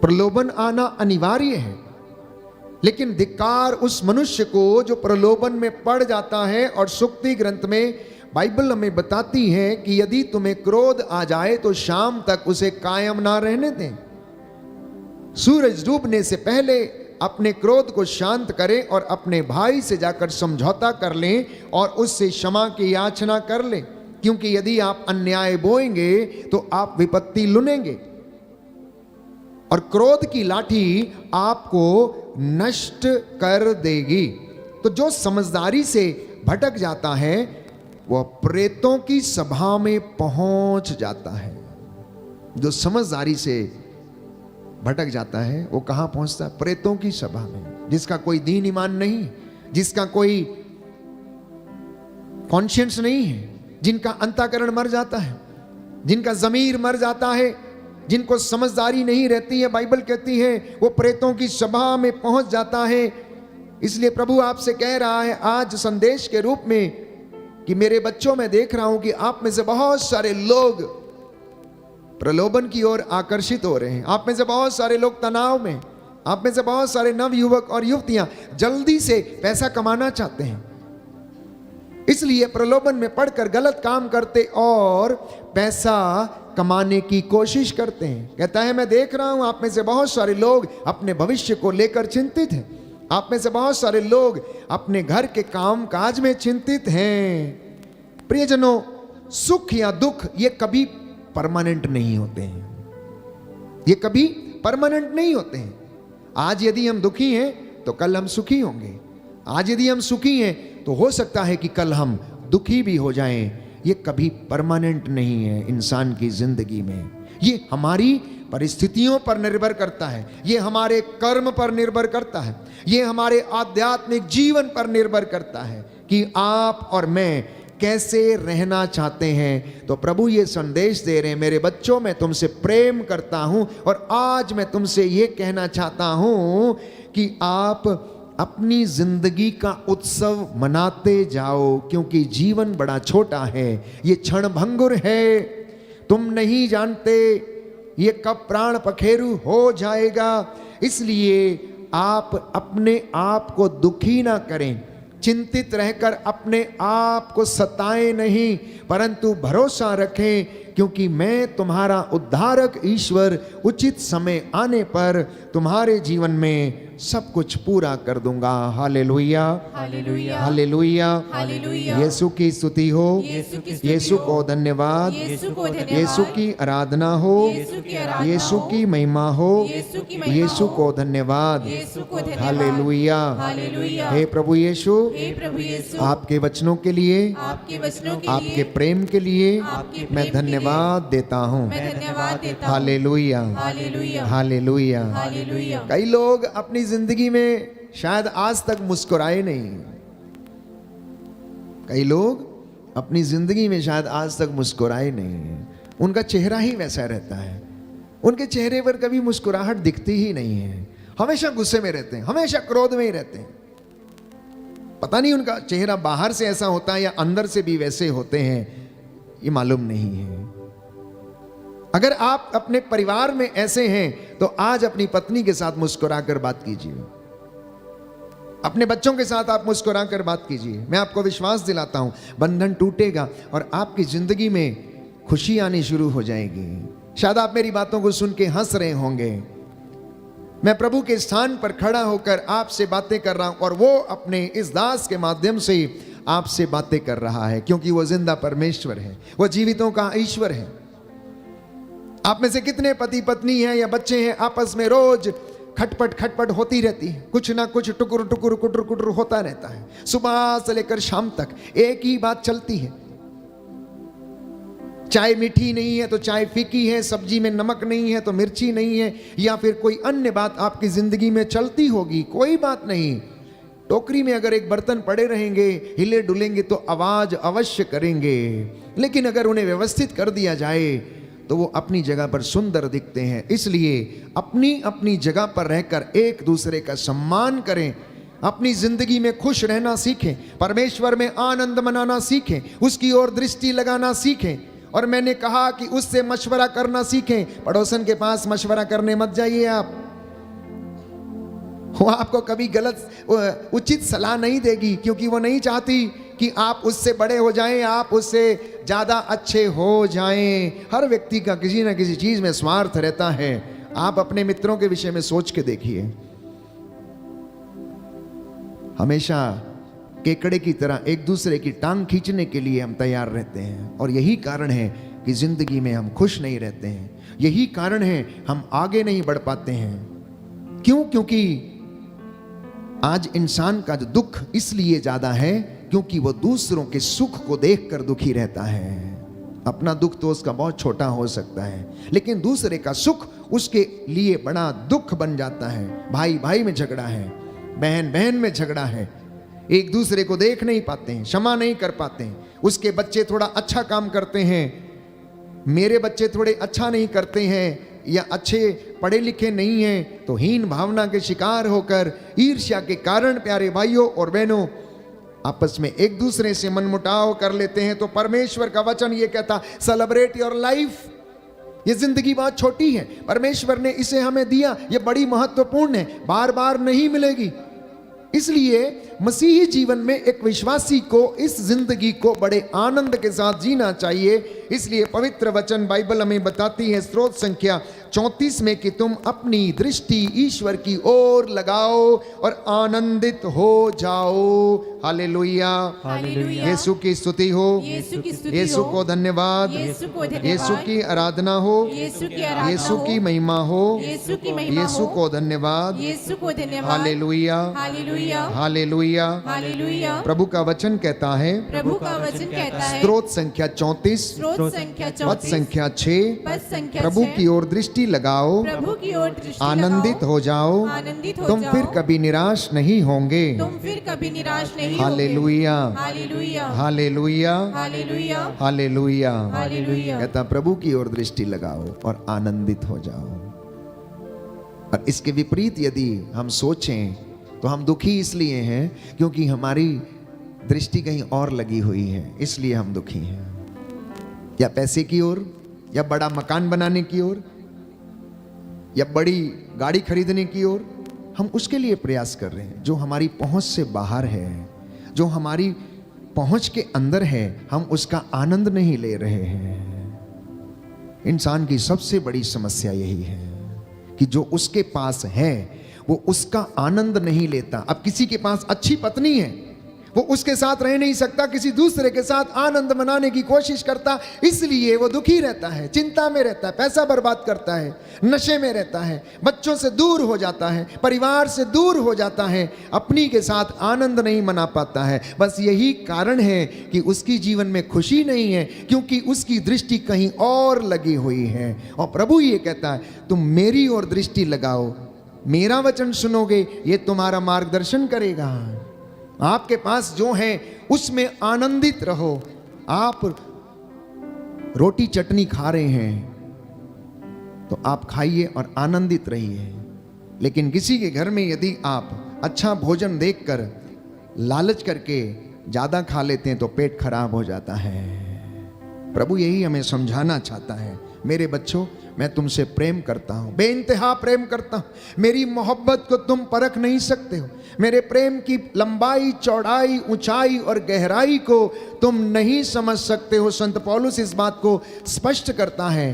प्रलोभन आना अनिवार्य है, लेकिन धिक्कार उस मनुष्य को जो प्रलोभन में पड़ जाता है। और सुक्ति ग्रंथ में बाइबल हमें बताती है कि यदि तुम्हें क्रोध आ जाए तो शाम तक उसे कायम ना रहने दें। सूरज डूबने से पहले अपने क्रोध को शांत करें और अपने भाई से जाकर समझौता कर लें और उससे क्षमा की याचना कर लें। क्योंकि यदि आप अन्याय बोएंगे तो आप विपत्ति लुनेंगे, और क्रोध की लाठी आपको नष्ट कर देगी। तो जो समझदारी से भटक जाता है वह प्रेतों की सभा में पहुंच जाता है। जो समझदारी से भटक जाता है वो कहां पहुंचता है? प्रेतों की सभा में। जिसका कोई दीन ईमान नहीं, जिसका कोई कॉन्शियंस नहीं है, जिनका अंतःकरण मर जाता है, जिनका जमीर मर जाता है, जिनको समझदारी नहीं रहती है, बाइबल कहती है वो प्रेतों की सभा में पहुंच जाता है। इसलिए प्रभु आपसे कह रहा है आज संदेश के रूप में कि मेरे बच्चों, मैं देख रहा हूं कि आप में से बहुत सारे लोग प्रलोभन की ओर आकर्षित हो रहे हैं। आप में से बहुत सारे लोग तनाव में, आप में से बहुत सारे नव युवक और युवतियां जल्दी से पैसा कमाना चाहते हैं, इसलिए प्रलोभन में पड़कर गलत काम करते और पैसा कमाने की कोशिश करते हैं। कहता है मैं देख रहा हूं आप में से बहुत सारे लोग अपने भविष्य को लेकर चिंतित हैं। आप में से बहुत सारे लोग अपने घर के काम काज में चिंतित हैं। प्रियजनों, सुख या दुख ये कभी परमानेंट नहीं होते हैं, ये कभी परमानेंट नहीं होते हैं। आज यदि हम दुखी हैं तो कल हम सुखी होंगे, आज यदि हम सुखी हैं तो हो सकता है कि कल हम दुखी भी हो जाएं। ये कभी परमानेंट नहीं है इंसान की जिंदगी में। ये हमारी परिस्थितियों पर निर्भर करता है, ये हमारे कर्म पर निर्भर करता है, ये हमारे आध्यात्मिक जीवन पर निर्भर करता है कि आप और मैं कैसे रहना चाहते हैं। तो प्रभु ये संदेश दे रहे हैं, मेरे बच्चों मैं तुमसे प्रेम करता हूं और आज मैं तुमसे ये कहना चाहता हूं कि आप अपनी जिंदगी का उत्सव मनाते जाओ, क्योंकि जीवन बड़ा छोटा है, ये क्षणभंगुर है। तुम नहीं जानते ये कब प्राण पखेरु हो जाएगा। इसलिए आप अपने आप को दुखी ना करें, चिंतित रहकर अपने आप को सताएं नहीं, परंतु भरोसा रखें, क्योंकि मैं तुम्हारा उद्धारक ईश्वर उचित समय आने पर तुम्हारे जीवन में सब कुछ पूरा कर दूंगा। Hallelujah, hallelujah, hallelujah, hallelujah. Yeshu की स्तुति हो, यीशु की स्तुति यीशु हो, को धन्यवाद, यीशु को धन्यवाद, यीशु की आराधना हो, यीशु की आराधना यीशु हो, की महिमा हो, यीशु की महिमा यीशु हो, को धन्यवाद। यीशु को धन्यवाद। Hallelujah, hallelujah. हे प्रभु यीशु, हे प्रभु यीशु, आपके वचनों के लिए, आपके वचनों के आपके लिए, प्रेम के लिए आपके प्रेम मैं के लिए धन्यवाद देता हूँ। मैं धन्यवाद देता हूँ। Hallelujah, hallelujah, hallelujah. हालेलुया। कई लोग अपनी जिंदगी में शायद आज तक मुस्कुराए नहीं, कई लोग अपनी जिंदगी में शायद आज तक मुस्कुराए नहीं, उनका चेहरा ही वैसा रहता है, उनके चेहरे पर कभी मुस्कुराहट दिखती ही नहीं है, हमेशा गुस्से में रहते हैं, हमेशा क्रोध में ही रहते हैं। पता नहीं उनका चेहरा बाहर से ऐसा होता है या अंदर से भी वैसे होते हैं, ये मालूम नहीं है। अगर आप अपने परिवार में ऐसे हैं तो आज अपनी पत्नी के साथ मुस्कुराकर बात कीजिए, अपने बच्चों के साथ आप मुस्कुराकर बात कीजिए। मैं आपको विश्वास दिलाता हूं बंधन टूटेगा और आपकी जिंदगी में खुशी आनी शुरू हो जाएगी। शायद आप मेरी बातों को सुन के हंस रहे होंगे। मैं प्रभु के स्थान पर खड़ा होकर आपसे बातें कर रहा हूं और वो अपने इस दास के माध्यम से आपसे बातें कर रहा है, क्योंकि वो जिंदा परमेश्वर है, वो जीवितों का ईश्वर है। आप में से कितने पति पत्नी हैं या बच्चे हैं, आपस में रोज खटपट खटपट होती रहती है, कुछ ना कुछ टुकुर टुकुर कुटर कुटर होता रहता है, सुबह से लेकर शाम तक एक ही बात चलती है। चाय मीठी नहीं है तो चाय फीकी है, सब्जी में नमक नहीं है तो मिर्ची नहीं है, या फिर कोई अन्य बात आपकी जिंदगी में चलती होगी। कोई बात नहीं, टोकरी में अगर एक बर्तन पड़े रहेंगे, हिले डुलेंगे तो आवाज अवश्य करेंगे, लेकिन अगर उन्हें व्यवस्थित कर दिया जाए तो वो अपनी जगह पर सुंदर दिखते हैं। इसलिए अपनी अपनी जगह पर रहकर एक दूसरे का सम्मान करें, अपनी जिंदगी में खुश रहना सीखें, परमेश्वर में आनंद मनाना सीखें, उसकी ओर दृष्टि लगाना सीखें। और मैंने कहा कि उससे मशवरा करना सीखें। पड़ोसन के पास मशवरा करने मत जाइए आप, वो आपको कभी गलत उचित सलाह नहीं देगी, क्योंकि वो नहीं चाहती कि आप उससे बड़े हो जाएं, आप उससे ज़्यादा अच्छे हो जाएं। हर व्यक्ति का किसी ना किसी चीज़ में स्वार्थ रहता है। आप अपने मित्रों के विषय में सोच के देखिए, हमेशा केकड़े की तरह एक दूसरे की टांग खींचने के लिए हम तैयार रहते हैं। और यही कारण है कि जिंदगी में हम खुश नहीं रहते हैं, यही कारण है हम आगे नहीं बढ़ पाते हैं। क्यों? क्योंकि आज इंसान का जो दुख इसलिए ज्यादा है क्योंकि वो दूसरों के सुख को देखकर दुखी रहता है। अपना दुख तो उसका बहुत छोटा हो सकता है, लेकिन दूसरे का सुख उसके लिए बड़ा दुख बन जाता है। भाई भाई में झगड़ा है, बहन बहन में झगड़ा है, एक दूसरे को देख नहीं पाते हैं, क्षमा नहीं कर पाते हैं। उसके बच्चे थोड़ा अच्छा काम करते हैं, मेरे बच्चे थोड़े अच्छा नहीं करते हैं, या अच्छे पढ़े लिखे नहीं हैं, तो हीन भावना के शिकार होकर ईर्ष्या के कारण प्यारे भाइयों और बहनों आपस में एक दूसरे से मनमुटाव कर लेते हैं। तो परमेश्वर का वचन ये कहता, सेलिब्रेट योर लाइफ। ये जिंदगी बहुत छोटी है, परमेश्वर ने इसे हमें दिया, ये बड़ी महत्वपूर्ण है, बार बार नहीं मिलेगी। इसलिए मसीही जीवन में एक विश्वासी को इस जिंदगी को बड़े आनंद के साथ जीना चाहिए। इसलिए पवित्र वचन बाइबल हमें बताती है स्त्रोत संख्या 34 में कि तुम अपनी दृष्टि ईश्वर की ओर लगाओ और आनंदित हो जाओ। Hallelujah, hallelujah. यीशु की स्तुति हो, यीशु की स्तुति यीशु हो, को धन्यवाद, यीशु को धन्यवाद, यीशु की आराधना हो, यीशु की आराधना यीशु हो, की महिमा हो, यीशु की महिमा यीशु हो, को धन्यवाद। यीशु को धन्यवाद। Hallelujah, hallelujah, hallelujah. हालेलुया। प्रभु का वचन कहता है, प्रभु का वचन कहता है, स्त्रोत संख्या 34 स्रोत संख्या पद 34 संख्या 6, पद संख्या प्रभु 6, की ओर दृष्टि लगाओ, प्रभु की ओर दृष्टि आनंदित लगाओ, हो जाओ, आनंदित हो तुम जाओ, फिर कभी निराश नहीं होंगे। तुम फिर कभी निराश नहीं होगे। Hallelujah, hallelujah, hallelujah, hallelujah, hallelujah. Hallelujah. कहता प्रभु की ओर दृष्टि लगाओ और आनंदित हो जाओ। और इसके विपरीत यदि हम सोचें तो हम दुखी इसलिए हैं क्योंकि हमारी दृष्टि कहीं और लगी हुई है, इसलिए हम दुखी हैं। या पैसे की ओर, या बड़ा मकान बनाने की ओर, या बड़ी गाड़ी खरीदने की ओर, हम उसके लिए प्रयास कर रहे हैं जो हमारी पहुंच से बाहर है, जो हमारी पहुंच के अंदर है, हम उसका आनंद नहीं ले रहे हैं। इंसान की सबसे बड़ी समस्या यही है कि जो उसके पास है वो उसका आनंद नहीं लेता। अब किसी के पास अच्छी पत्नी है, वो उसके साथ रह नहीं सकता, किसी दूसरे के साथ आनंद मनाने की कोशिश करता, इसलिए वो दुखी रहता है, चिंता में रहता है, पैसा बर्बाद करता है, नशे में रहता है, बच्चों से दूर हो जाता है, परिवार से दूर हो जाता है, अपनी के साथ आनंद नहीं मना पाता है। बस यही कारण है कि उसकी जीवन में खुशी नहीं है, क्योंकि उसकी दृष्टि कहीं और लगी हुई है। और प्रभु ये कहता है तुम मेरी ओर दृष्टि लगाओ, मेरा वचन सुनोगे, ये तुम्हारा मार्गदर्शन करेगा। आपके पास जो है उसमें आनंदित रहो। आप रोटी चटनी खा रहे हैं तो आप खाइए और आनंदित रहिए, लेकिन किसी के घर में यदि आप अच्छा भोजन देखकर लालच करके ज्यादा खा लेते हैं तो पेट खराब हो जाता है। प्रभु यही हमें समझाना चाहता है, मेरे बच्चों मैं तुमसे प्रेम करता हूं, बेइंतहा प्रेम करता हूं, मेरी मोहब्बत को तुम परख नहीं सकते हो, मेरे प्रेम की लंबाई, चौड़ाई, ऊंचाई और गहराई को तुम नहीं समझ सकते हो। संत पौलुस इस बात को स्पष्ट करता है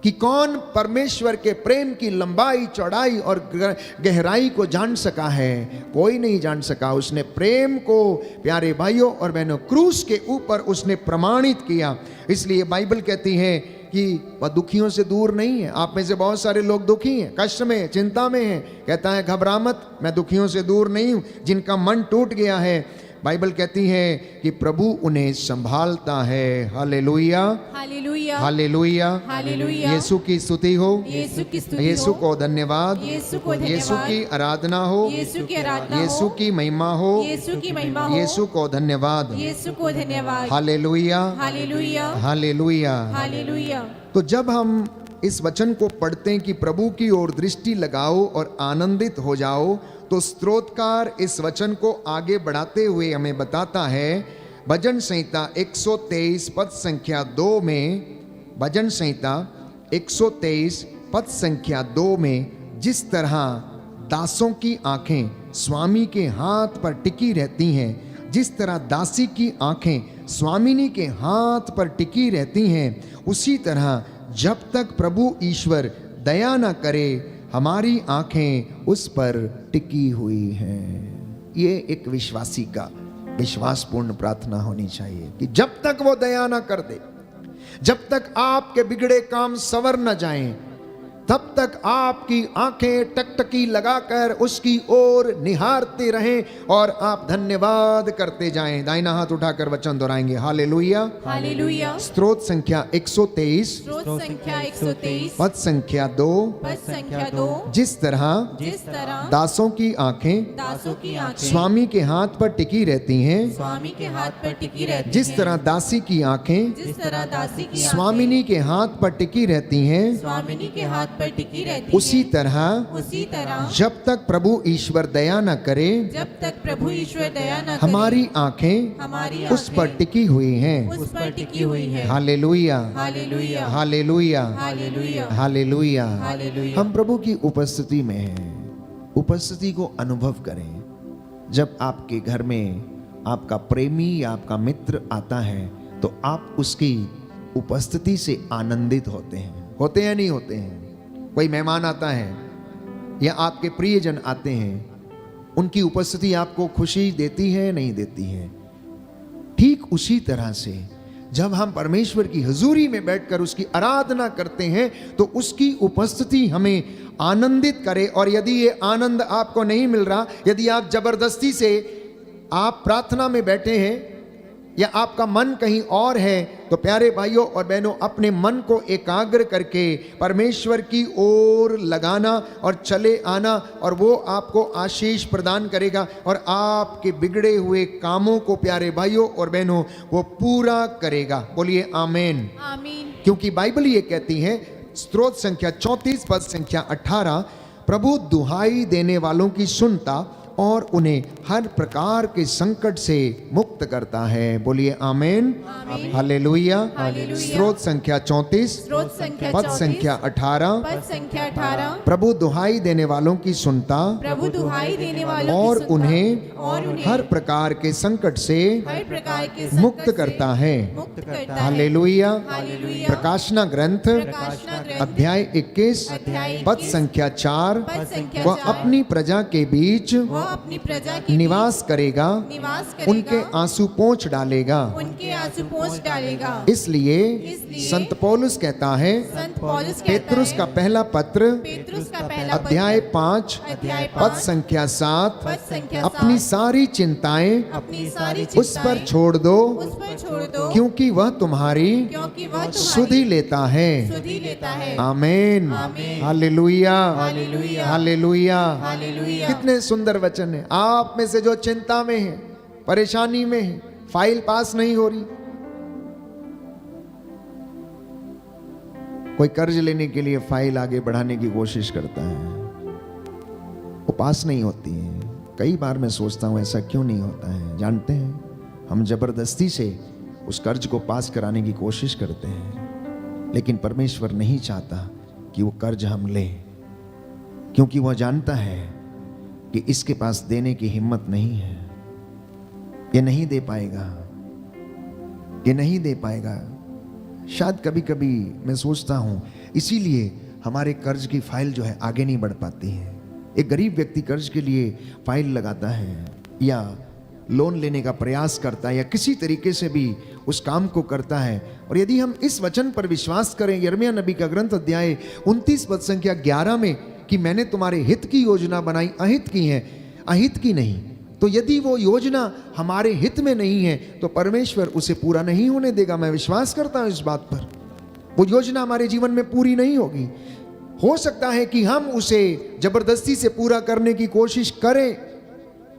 कि कौन परमेश्वर के प्रेम की लंबाई, चौड़ाई और गहराई को जान सका है? कोई नहीं जान सका। उसने प्रेम को प्यारे भाइयों और बहनों क्रूस के ऊपर उसने प्रमाणित किया। इसलिए बाइबल कहती है कि वह दुखियों से दूर नहीं है। आप में से बहुत सारे लोग दुखी हैं, कष्ट में, चिंता में हैं। कहता है घबरा मत, मैं दुखियों से दूर नहीं हूं। जिनका मन टूट गया है, बाइबल कहती है कि प्रभु उन्हें संभालता है। Hallelujah, hallelujah, hallelujah, hallelujah. Yeshu की स्तुति हो, यीशु की स्तुति यीशु हो, को धन्यवाद, यीशु को धन्यवाद, यीशु की आराधना हो, यीशु की आराधना यीशु हो, की महिमा हो, यीशु की महिमा हो, यीशु को धन्यवाद। यीशु को धन्यवाद। Hallelujah, hallelujah, hallelujah. हालेलुया। तो जब हम इस वचन को पढ़ते हैं कि प्रभु की ओर दृष्टि लगाओ और आनंदित हो जाओ, तो स्तोत्रकार इस वचन को आगे बढ़ाते हुए हमें बताता है भजन संहिता 123 पद संख्या 2 में, भजन संहिता 123 पद संख्या 2 में जिस तरह दासों की आंखें स्वामी के हाथ पर टिकी रहती हैं, जिस तरह दासी की आंखें स्वामिनी के हाथ पर टिकी रहती हैं, उसी तरह जब तक प्रभु ईश्वर दया न करे हमारी आंखें उस पर टिकी हुई हैं। ये एक विश्वासी का विश्वासपूर्ण प्रार्थना होनी चाहिए कि जब तक वो दया ना कर दे, जब तक आपके बिगड़े काम संवर न जाएं, तब तक आपकी आंखें टकटकी लगाकर उसकी ओर निहारते रहें और आप धन्यवाद करते जाएं। दाहिना हाथ उठाकर वचन दोहराएंगे, हालेलुया। हालेलुया। स्तोत्र संख्या 123, स्रोत संख्या 123, पद संख्या 2। पद संख्या 2। जिस तरह दासों की आंखें दासों की आंखें स्वामी के हाथ पर टिकी रहती हैं, स्वामी के हाथ पर टिकी रहती जिस तरह दासी की आंखें जिस तरह दासी की स्वामिनी के हाथ पर टिकी रहती हैं, स्वामिनी के हाथ पर टिकी रहती उसी तरह उसी तरह जब तक प्रभु ईश्वर दया न करे, जब तक प्रभु ईश्वर दया न करे, हमारी आंखें हमारी उस पर टिकी हुई हैं। उस पर टिकी हुई है। Hallelujah, hallelujah. Hallelujah, hallelujah. Hallelujah. Hallelujah. हम प्रभु की उपस्थिति में हैं। उपस्थिति को अनुभव करें। जब आपके घर में आपका प्रेमी या आपका मित्र आता है तो आप उसकी उपस्थिति से आनंदित होते हैं या नहीं होते हैं? कोई मेहमान आता है या आपके प्रियजन आते हैं, उनकी उपस्थिति आपको खुशी देती है नहीं देती है? ठीक उसी तरह से जब हम परमेश्वर की हजूरी में बैठकर उसकी आराधना करते हैं तो उसकी उपस्थिति हमें आनंदित करे। और यदि ये आनंद आपको नहीं मिल रहा, यदि आप जबरदस्ती से आप प्रार्थना में बैठे हैं या आपका मन कहीं और है, तो प्यारे भाइयों और बहनों, अपने मन को एकाग्र करके परमेश्वर की ओर लगाना और चले आना, और वो आपको आशीष प्रदान करेगा और आपके बिगड़े हुए कामों को प्यारे भाइयों और बहनों वो पूरा करेगा। बोलिए आमीन। आमीन। क्योंकि बाइबल ये कहती है, स्तोत्र संख्या 34 पद संख्या 18, प्रभु दुहाई देने वालों की सुनता और उन्हें हर प्रकार के संकट से मुक्त करता है। बोलिए आमीन। हालेलुया। स्तोत्र संख्या 34 स्रोत संख्या पद 34, संख्या 18, पद संख्या 18, प्रभु दुहाई देने वालों की सुनता प्रभु दुहाई देने वालों की और सुनता उन्हें हर प्रकार के संकट से हर प्रकार के संकट मुक्त से करता है। मुक्त करता है। हालेलुया। हालेलुया। प्रकाशना ग्रंथ प्रकाशना ग्रंथ अध्याय 21 अध्याय पद 21, संख्या 4, पद संख्या वह 4, अपनी प्रजा के बीच वह अपनी प्रजा की निवास करेगा, निवास करेगा, उनके आंसू पोंछ डालेगा। उनके आंसू पोंछ डालेगा। इसलिए संत पौलुस कहता है, संत पौलुस कहता पेतरुस है, का पहला पत्र पेतरुस का पहला अध्याय पत्र 5 अध्याय पद 5 संख्या 7, पद संख्या अपनी 7, सारी चिंताएं अपनी सारी उस पर चिंताएं छोड़ दो, उस पर छोड़ दो, क्योंकि वह तुम्हारी क्योंकि वह सुधि लेता है। सुधि लेता है। आमीन। आमीन। Hallelujah, hallelujah. हालेलुया। हालेलुया। कितने सुंदर वचन है। आप में से जो चिंता में है, परेशानी में है, फाइल पास नहीं हो रही, कोई कर्ज लेने के लिए फाइल आगे बढ़ाने की कोशिश करता है, वो पास नहीं होती है। कई बार मैं सोचता हूं ऐसा क्यों नहीं होता है। जानते हैं, हम जबरदस्ती से उस कर्ज को पास कराने की कोशिश करते हैं, लेकिन परमेश्वर नहीं चाहता कि वो कर्ज हम लें, क्योंकि वह जानता है कि इसके पास देने की हिम्मत नहीं है, ये नहीं दे पाएगा, ये नहीं दे पाएगा। शायद कभी कभी मैं सोचता हूं इसीलिए हमारे कर्ज की फाइल जो है आगे नहीं बढ़ पाती है। एक गरीब व्यक्ति कर्ज के लिए फाइल लगाता है या लोन लेने का प्रयास करता है या किसी तरीके से भी उस काम को करता है, और यदि हम इस वचन पर विश्वास करें, यिर्मयाह नबी का ग्रंथ अध्याय 29 पद संख्या 11 में, कि मैंने तुम्हारे हित की योजना बनाई, अहित की है, अहित की नहीं। तो यदि वो योजना हमारे हित में नहीं है तो परमेश्वर उसे पूरा नहीं होने देगा। मैं विश्वास करता हूं इस बात पर। वो योजना हमारे जीवन में पूरी नहीं होगी। हो सकता है कि हम उसे जबरदस्ती से पूरा करने की कोशिश करें,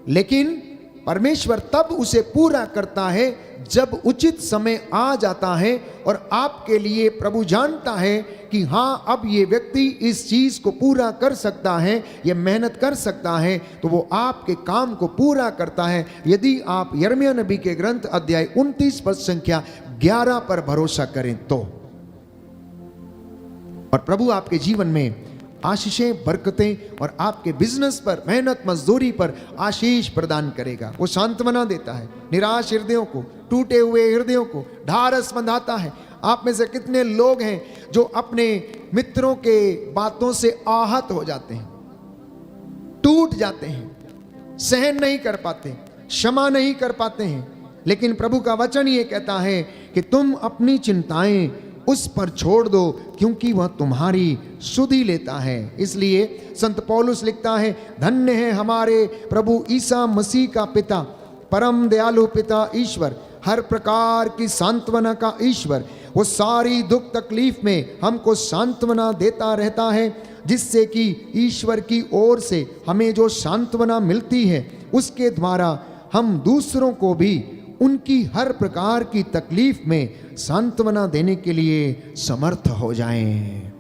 लेकिन परमेश्वर तब उसे पूरा करता है जब उचित समय आ जाता है और आपके लिए प्रभु जानता है कि हाँ, अब ये व्यक्ति इस चीज को पूरा कर सकता है, ये मेहनत कर सकता है, तो वो आपके काम को पूरा करता है। यदि आप यिर्मयाह नबी के ग्रंथ अध्याय 29 पद संख्या 11 पर भरोसा करें तो, और प्रभु आपके जीवन में आशीषें, बरकतें और आपके बिजनेस पर, मेहनत मजदूरी पर आशीष प्रदान करेगा। वो सांत्वना देता है निराश हृदयों को, टूटे हुए हृदयों को ढारस बंधाता है। आप में से कितने लोग हैं जो अपने मित्रों के बातों से आहत हो जाते हैं, टूट जाते हैं, सहन नहीं कर पाते, क्षमा नहीं कर पाते हैं, लेकिन प्रभु का वचन ये कहता है कि तुम अपनी चिंताएं उस पर छोड़ दो, क्योंकि वह तुम्हारी सुधि लेता है। इसलिए संत पौलुस लिखता है, धन्य है हमारे प्रभु ईसा मसीह का पिता, परम दयालु पिता ईश्वर, हर प्रकार की सांत्वना का ईश्वर। वो सारी दुख तकलीफ में हमको सांत्वना देता रहता है, जिससे कि ईश्वर की ओर से हमें जो सांत्वना मिलती है उसके द्वारा हम दूसरों को भी उनकी हर प्रकार की तकलीफ में सांत्वना देने के लिए समर्थ हो जाएं।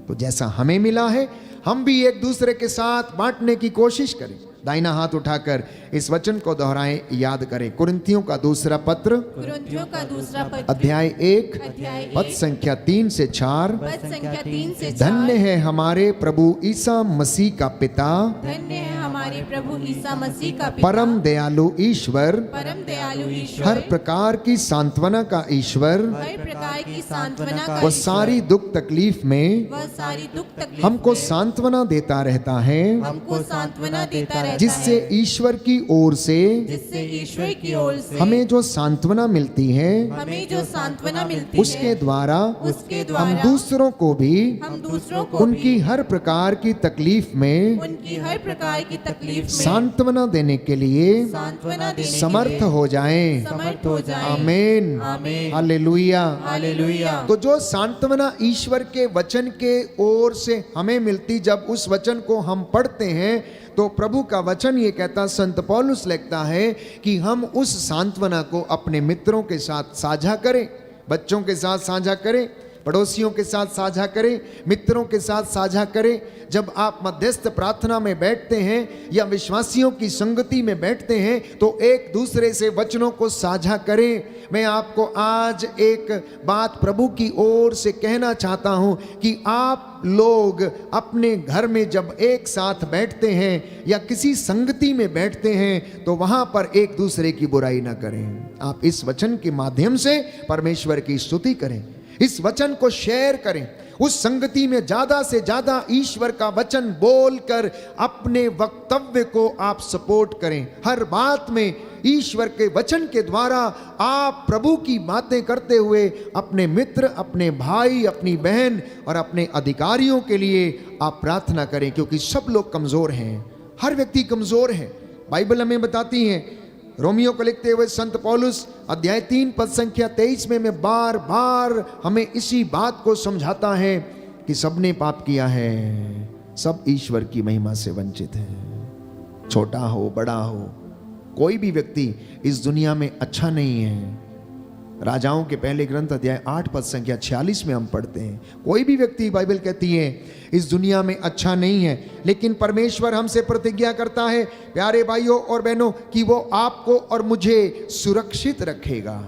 तो जैसा हमें मिला है हम भी एक दूसरे के साथ बांटने की कोशिश करें। दाहिना हाथ उठाकर इस वचन को दोहराएं, याद करें। कुरिन्थियों का दूसरा पत्र, कुरिन्थियों का दूसरा पत्र, अध्याय 1 अध्याय पद संख्या 3 से 4। पद संख्या 3 से 4। धन्य है हमारे प्रभु ईसा मसीह का पिता, धन्य है हमारे प्रभु ईसा मसीह का पिता, परम दयालु ईश्वर, परम दयालु ईश्वर, हर प्रकार की सांत्वना का ईश्वर। हर प्रकार की सांत्वना का वह ईश्वर, सारी दुख तकलीफ में वह सारी दुख तकलीफ हमको में सांत्वना देता रहता है, हमको सांत्वना देता रहता जिससे है, ईश्वर की ओर से जिससे ईश्वर की ओर से हमें जो सांत्वना मिलती है हमें जो सांत्वना मिलती उसके है, द्वारा उसके हम द्वारा दूसरों को भी हम दूसरों को उनकी हर प्रकार की तकलीफ में उनकी हर प्रकार की तकलीफ में सांत्वना देने के लिए सांत्वना देने के समर्थ लिए हो जाएं। समर्थ हो जाए। आमीन, आमीन, हालेलुया। हालेलुया। तो जो सांत्वना ईश्वर के वचन के ओर से हमें मिलती, जब उस वचन को हम पढ़ते हैं तो प्रभु का वचन ये कहता, संत पौलुस लिखता है कि हम उस सांत्वना को अपने मित्रों के साथ साझा करें, बच्चों के साथ साझा करें, पड़ोसियों के साथ साझा करें, मित्रों के साथ साझा करें। जब आप मध्यस्थ प्रार्थना में बैठते हैं या विश्वासियों की संगति में बैठते हैं तो एक दूसरे से वचनों को साझा करें। मैं आपको आज एक बात प्रभु की ओर से कहना चाहता हूं कि आप लोग अपने घर में जब एक साथ बैठते हैं या किसी संगति में बैठते हैं तो वहां पर एक दूसरे की बुराई ना करें। आप इस वचन के माध्यम से परमेश्वर की स्तुति करें, इस वचन को शेयर करें, उस संगति में ज्यादा से ज्यादा ईश्वर का वचन बोलकर अपने वक्तव्य को आप सपोर्ट करें। हर बात में ईश्वर के वचन के द्वारा आप प्रभु की बातें करते हुए अपने मित्र, अपने भाई, अपनी बहन और अपने अधिकारियों के लिए आप प्रार्थना करें, क्योंकि सब लोग कमजोर हैं, हर व्यक्ति कमजोर है। बाइबल हमें बताती है, रोमियो को लिखते हुए संत पौलुस अध्याय 3 पद संख्या 23 में बार बार हमें इसी बात को समझाता है कि सबने पाप किया है, सब ईश्वर की महिमा से वंचित है। छोटा हो बड़ा हो, कोई भी व्यक्ति इस दुनिया में अच्छा नहीं है। राजाओं के पहले ग्रंथ अध्याय 8 पद संख्या 46 में हम पढ़ते हैं, कोई भी व्यक्ति, बाइबल कहती है, इस दुनिया में अच्छा नहीं है। लेकिन परमेश्वर हमसे प्रतिज्ञा करता है प्यारे भाइयों और बहनों कि वो आपको और मुझे सुरक्षित रखेगा,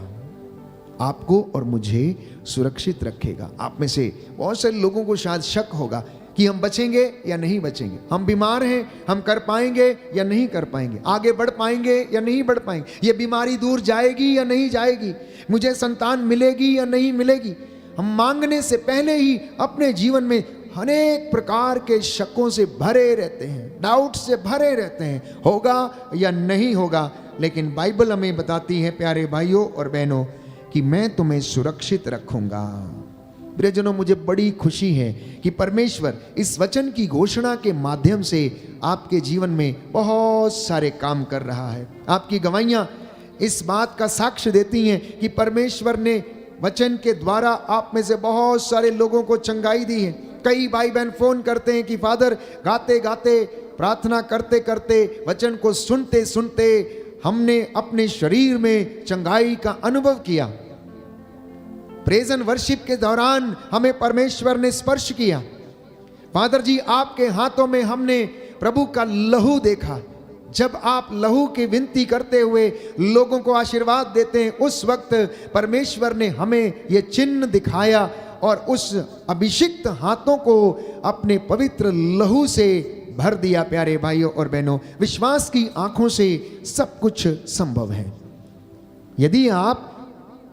आपको और मुझे सुरक्षित रखेगा। आप में से बहुत सारे लोगों को शायद शक होगा कि हम बचेंगे या नहीं बचेंगे, हम बीमार हैं, हम कर पाएंगे या नहीं कर पाएंगे, आगे बढ़ पाएंगे या नहीं बढ़ पाएंगे, ये बीमारी दूर जाएगी या नहीं जाएगी, मुझे संतान मिलेगी या नहीं मिलेगी। हम मांगने से पहले ही अपने जीवन में अनेक प्रकार के शकों से भरे रहते हैं, डाउट से भरे रहते हैं, होगा या नहीं होगा। लेकिन बाइबल हमें बताती है प्यारे भाइयों और बहनों कि मैं तुम्हें सुरक्षित रखूंगा। प्रियजनों, मुझे बड़ी खुशी है कि परमेश्वर इस वचन की घोषणा के माध्यम से आपके जीवन में बहुत सारे काम कर रहा है। आपकी गवाहियां इस बात का साक्ष्य देती हैं कि परमेश्वर ने वचन के द्वारा आप में से बहुत सारे लोगों को चंगाई दी है। कई भाई बहन फोन करते हैं कि फादर, गाते गाते, प्रार्थना करते करते, वचन को सुनते सुनते हमने अपने शरीर में चंगाई का अनुभव किया। प्रेज एंड वर्शिप के दौरान हमें परमेश्वर ने स्पर्श किया। फादर जी, आपके हाथों में हमने प्रभु का लहू देखा। जब आप लहू की विनती करते हुए लोगों को आशीर्वाद देते हैं, उस वक्त परमेश्वर ने हमें ये चिन्ह दिखाया और उस अभिषिक्त हाथों को अपने पवित्र लहू से भर दिया। प्यारे भाइयों और बहनों, विश्वास की आंखों से सब कुछ संभव है। यदि आप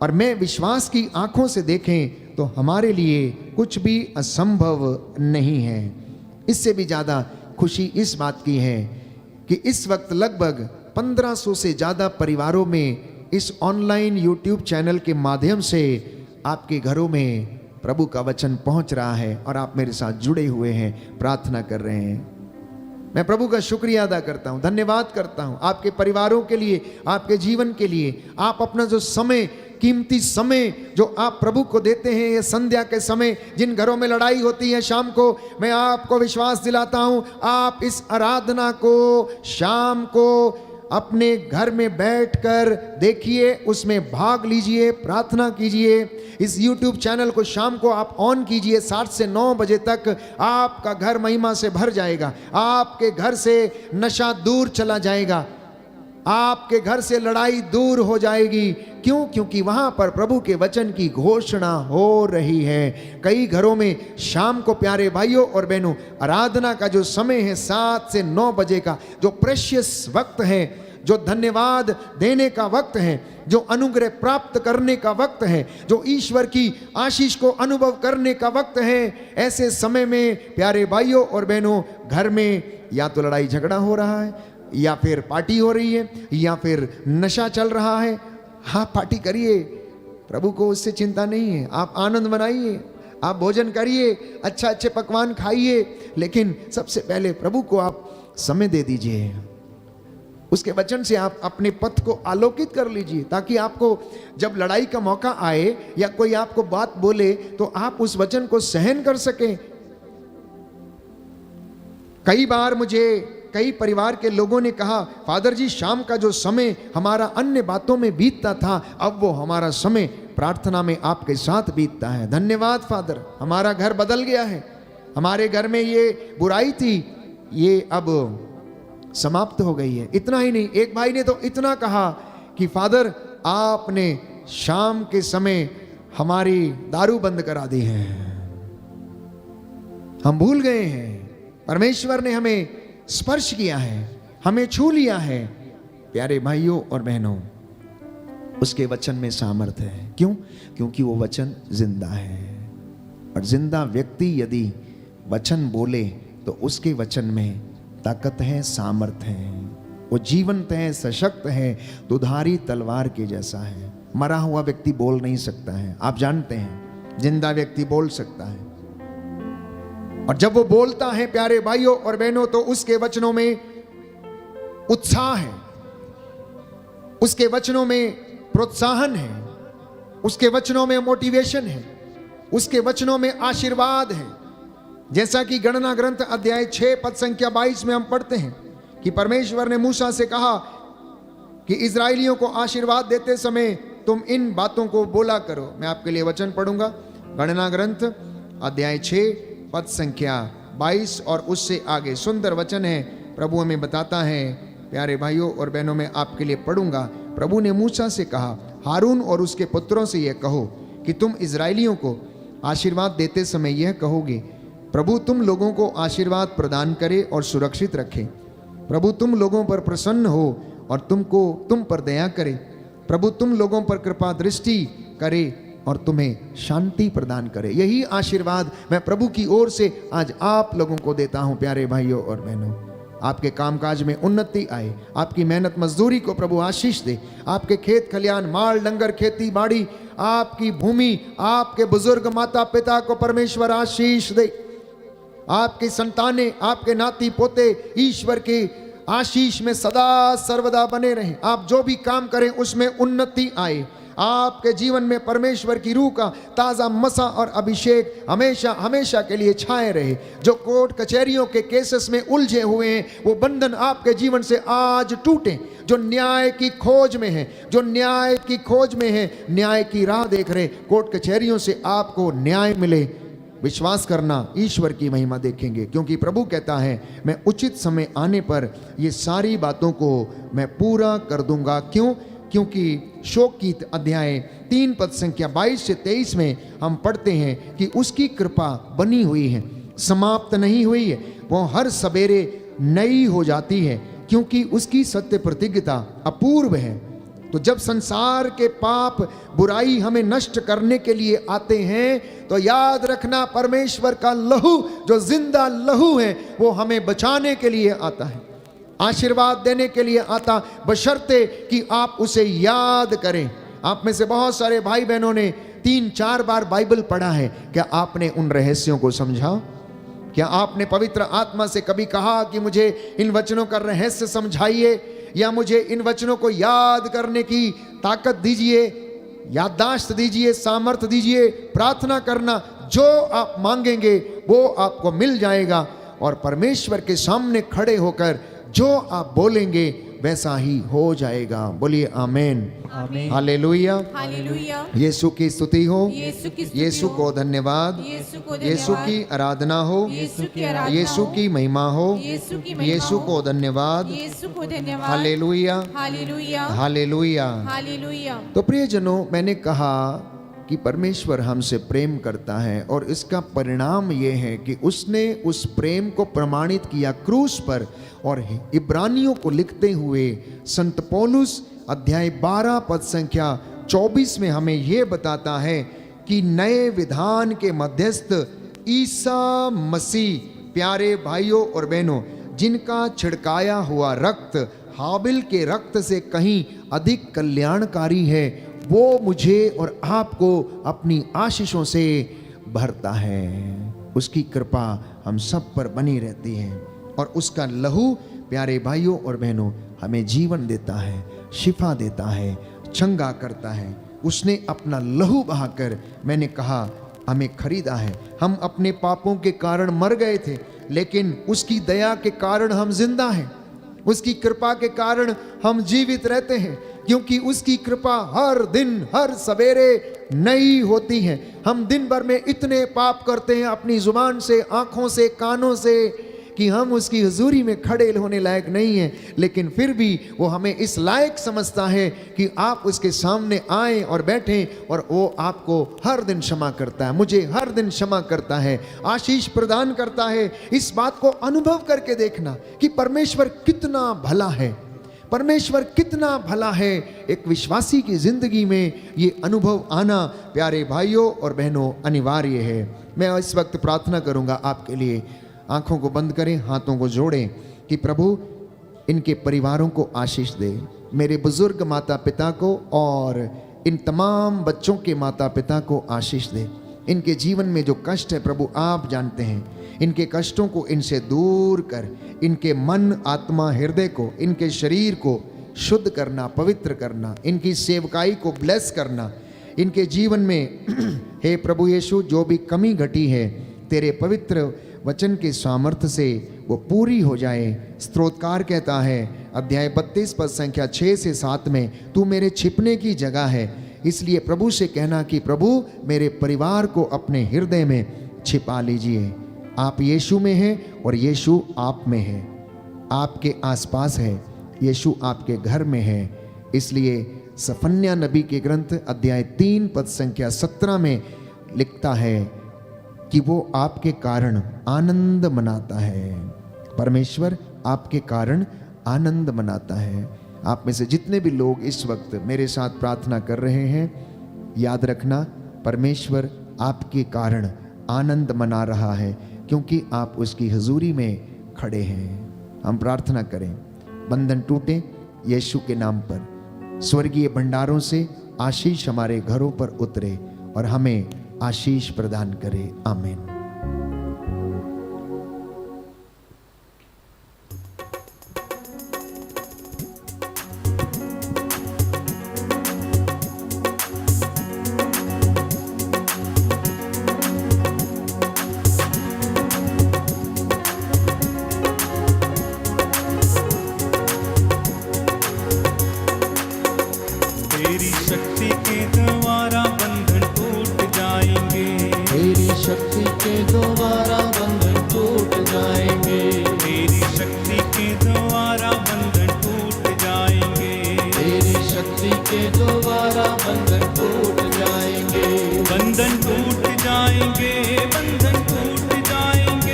और मैं विश्वास की आंखों से देखें तो हमारे लिए कुछ भी असंभव नहीं है। इससे भी ज़्यादा खुशी इस बात की है कि इस वक्त लगभग 1500 से ज़्यादा परिवारों में इस ऑनलाइन यूट्यूब चैनल के माध्यम से आपके घरों में प्रभु का वचन पहुंच रहा है और आप मेरे साथ जुड़े हुए हैं, प्रार्थना कर रहे हैं। मैं प्रभु का शुक्रिया अदा करता हूं, धन्यवाद करता हूं आपके परिवारों के लिए, आपके जीवन के लिए। आप अपना जो समय, कीमती समय जो आप प्रभु को देते हैं, ये संध्या के समय जिन घरों में लड़ाई होती है शाम को, मैं आपको विश्वास दिलाता हूं आप इस आराधना को शाम को अपने घर में बैठकर देखिए, उसमें भाग लीजिए, प्रार्थना कीजिए। इस YouTube चैनल को शाम को आप ऑन कीजिए, 7 से 9 बजे तक आपका घर महिमा से भर जाएगा। आपके घर से नशा दूर चला जाएगा, आपके घर से लड़ाई दूर हो जाएगी। क्यों? क्योंकि वहां पर प्रभु के वचन की घोषणा हो रही है। कई घरों में शाम को प्यारे भाइयों और बहनों आराधना का जो समय है 7 से 9 बजे का, जो प्रेशियस वक्त है, जो धन्यवाद देने का वक्त है, जो अनुग्रह प्राप्त करने का वक्त है, जो ईश्वर की आशीष को अनुभव करने का वक्त है, ऐसे समय में प्यारे भाइयों और बहनों घर में या तो लड़ाई झगड़ा हो रहा है, या फिर पार्टी हो रही है, या फिर नशा चल रहा है। हाँ, पार्टी करिए, प्रभु को उससे चिंता नहीं है। आप आनंद मनाइए, आप भोजन करिए, अच्छे पकवान खाइए, लेकिन सबसे पहले प्रभु को आप समय दे दीजिए। उसके वचन से आप अपने पथ को आलोकित कर लीजिए, ताकि आपको जब लड़ाई का मौका आए या कोई आपको बात बोले तो आप उस वचन को सहन कर सकें। कई बार मुझे कई परिवार के लोगों ने कहा, फादर जी शाम का जो समय हमारा अन्य बातों में बीतता था, अब वो हमारा समय प्रार्थना में आपके साथ बीतता है। धन्यवाद फादर, हमारा घर बदल गया है। हमारे घर में ये बुराई थी, ये अब समाप्त हो गई है। इतना ही नहीं, एक भाई ने तो इतना कहा कि फादर आपने शाम के समय हमारी दारू बंद करा दी है, हम भूल गए हैं, परमेश्वर ने हमें स्पर्श किया है, हमें छू लिया है। प्यारे भाइयों और बहनों, उसके वचन में सामर्थ्य है। क्यों? क्योंकि वो वचन जिंदा है, और जिंदा व्यक्ति यदि वचन बोले तो उसके वचन में ताकत है, सामर्थ्य है, वो जीवंत है, सशक्त है, दुधारी तलवार के जैसा है। मरा हुआ व्यक्ति बोल नहीं सकता है, आप जानते हैं, जिंदा व्यक्ति बोल सकता है। और जब वो बोलता है प्यारे भाइयों और बहनों, तो उसके वचनों में उत्साह है, उसके वचनों में प्रोत्साहन है, उसके वचनों में मोटिवेशन है, उसके वचनों में आशीर्वाद है। जैसा कि गणना ग्रंथ अध्याय 6 पद संख्या 22 में हम पढ़ते हैं कि परमेश्वर ने मूसा से कहा कि इजराइलियों को आशीर्वाद देते समय तुम इन बातों को बोला करो। मैं आपके लिए वचन पढ़ूंगा, गणना ग्रंथ अध्याय 6 पद संख्या 22 और उससे आगे। सुंदर वचन है, प्रभु हमें बताता है। प्यारे भाइयों और बहनों, मैं आपके लिए पढ़ूंगा। प्रभु ने मूसा से कहा, हारून और उसके पुत्रों से यह कहो कि तुम इजराइलियों को आशीर्वाद देते समय यह कहोगे, प्रभु तुम लोगों को आशीर्वाद प्रदान करे और सुरक्षित रखे। प्रभु तुम लोगों पर प्रसन्न हो और तुम पर दया करे। प्रभु तुम लोगों पर कृपा दृष्टि करे और तुम्हें शांति प्रदान करे। यही आशीर्वाद मैं प्रभु की ओर से आज आप लोगों को देता हूं। प्यारे भाइयों और बहनों, आपके कामकाज में उन्नति आए, आपकी मेहनत मजदूरी को प्रभु आशीष दे, आपके खेत खलियान, माल डंगर, खेती बाड़ी, आपकी भूमि, आपके बुजुर्ग माता पिता को परमेश्वर आशीष दे, आपकी संतानें, आपके नाती पोते ईश्वर के आशीष में सदा सर्वदा बने रहें। आप जो भी काम करें उसमें उन्नति आए। आपके जीवन में परमेश्वर की रूह का ताज़ा मसा और अभिषेक हमेशा हमेशा के लिए छाए रहे। जो कोर्ट कचहरियों के केसेस में उलझे हुए हैं, वो बंधन आपके जीवन से आज टूटे। जो न्याय की खोज में है, जो न्याय की खोज में है, न्याय की राह देख रहे, कोर्ट कचहरियों से आपको न्याय मिले। विश्वास करना, ईश्वर की महिमा देखेंगे, क्योंकि प्रभु कहता है मैं उचित समय आने पर ये सारी बातों को मैं पूरा कर दूंगा। क्यों? क्योंकि शोकीत अध्याय 3 पद संख्या 22 से 23 में हम पढ़ते हैं कि उसकी कृपा बनी हुई है, समाप्त नहीं हुई है, वो हर सवेरे नई हो जाती है, क्योंकि उसकी सत्य प्रतिज्ञता अपूर्व है। तो जब संसार के पाप बुराई हमें नष्ट करने के लिए आते हैं, तो याद रखना परमेश्वर का लहू जो जिंदा लहू है वो हमें बचाने के लिए आता है। आशीर्वाद देने के लिए आता, बशर्ते कि आप उसे याद करें। आप में से बहुत सारे भाई बहनों ने 3-4 बार बाइबल पढ़ा है। क्या आपने उन रहस्यों को समझा? क्या आपने पवित्र आत्मा से कभी कहा कि मुझे इन वचनों का रहस्य समझाइए, या मुझे इन वचनों को याद करने की ताकत दीजिए, याददाश्त दीजिए, सामर्थ्य दीजिए? प्रार्थना करना, जो आप मांगेंगे वो आपको मिल जाएगा, और परमेश्वर के सामने खड़े होकर जो आप बोलेंगे वैसा ही हो जाएगा। बोलिए आमेन, आमीन। हालेलुया। हालेलुया। यीशु की स्तुति हो, यीशु की स्तुति यीशु हो। को धन्यवाद, यीशु को यीशु धन्यवाद। की आराधना हो, यीशु की आराधना यीशु हो। की महिमा हो, यीशु की महिमा यीशु हो। को धन्यवाद। यीशु को धन्यवाद। Hallelujah, hallelujah. हालेलुया। हालेलुया। तो प्रियजनों, मैंने कहा कि परमेश्वर हमसे प्रेम करता है, और इसका परिणाम यह है कि उसने उस प्रेम को प्रमाणित किया क्रूस पर। और इब्रानियों को लिखते हुए संत पौलुस अध्याय 12 पद संख्या 24 में हमें यह बताता है कि नए विधान के मध्यस्थ ईसा मसीह, प्यारे भाइयों और बहनों, जिनका छिड़काया हुआ रक्त हाबिल के रक्त से कहीं अधिक कल्याणकारी है, वो मुझे और आपको अपनी आशीषों से भरता है। उसकी कृपा हम सब पर बनी रहती है, और उसका लहू, प्यारे भाइयों और बहनों, हमें जीवन देता है, शिफा देता है, चंगा करता है। उसने अपना लहू बहाकर, मैंने कहा, हमें खरीदा है। हम अपने पापों के कारण मर गए थे, लेकिन उसकी दया के कारण हम जिंदा हैं। उसकी कृपा के कारण हम जीवित रहते हैं, क्योंकि उसकी कृपा हर दिन, हर सवेरे नई होती है। हम दिन भर में इतने पाप करते हैं अपनी जुबान से, आंखों से, कानों से, कि हम उसकी हुजूरी में खड़े होने लायक नहीं हैं, लेकिन फिर भी वो हमें इस लायक समझता है कि आप उसके सामने आए और बैठें, और वो आपको हर दिन क्षमा करता है, मुझे हर दिन क्षमा करता है, आशीष प्रदान करता है। इस बात को अनुभव करके देखना कि परमेश्वर कितना भला है, परमेश्वर कितना भला है। एक विश्वासी की जिंदगी में ये अनुभव आना, प्यारे भाइयों और बहनों, अनिवार्य है। मैं इस वक्त प्रार्थना करूंगा आपके लिए। आंखों को बंद करें, हाथों को जोड़ें कि प्रभु इनके परिवारों को आशीष दे। मेरे बुजुर्ग माता पिता को और इन तमाम बच्चों के माता पिता को आशीष दे। इनके जीवन में जो कष्ट है प्रभु आप जानते हैं, इनके कष्टों को इनसे दूर कर, इनके मन, आत्मा, हृदय को, इनके शरीर को शुद्ध करना, पवित्र करना, इनकी सेवकाई को ब्लेस करना। इनके जीवन में हे प्रभु यीशु, जो भी कमी घटी है, तेरे पवित्र वचन के सामर्थ्य से वो पूरी हो जाए। स्तोत्रकार कहता है अध्याय 32 पद संख्या 6 से 7 में, तू मेरे छिपने की जगह है। इसलिए प्रभु से कहना कि प्रभु मेरे परिवार को अपने हृदय में छिपा लीजिए। आप यीशु में हैं और यीशु आप में है, आपके आसपास है, यीशु आपके घर में है। इसलिए सफन्या नबी के ग्रंथ अध्याय 3 पद संख्या 17 में लिखता है कि वो आपके कारण आनंद मनाता है। परमेश्वर आपके कारण आनंद मनाता है। आप में से जितने भी लोग इस वक्त मेरे साथ प्रार्थना कर रहे हैं, याद रखना परमेश्वर आपके कारण आनंद मना रहा है, क्योंकि आप उसकी हुजूरी में खड़े हैं। हम प्रार्थना करें, बंधन टूटे यीशु के नाम पर, स्वर्गीय भंडारों से आशीष हमारे घरों पर उतरे और हमें आशीष प्रदान करे। आमीन। तेरी शक्ति के द्वारा बंधन टूट जाएंगे, तेरी शक्ति के द्वारा बंधन टूट जाएंगे, तेरी शक्ति के द्वारा बंधन टूट जाएंगे, तेरी शक्ति के द्वारा बंधन टूट जाएंगे, बंधन टूट जाएंगे, बंधन टूट जाएंगे,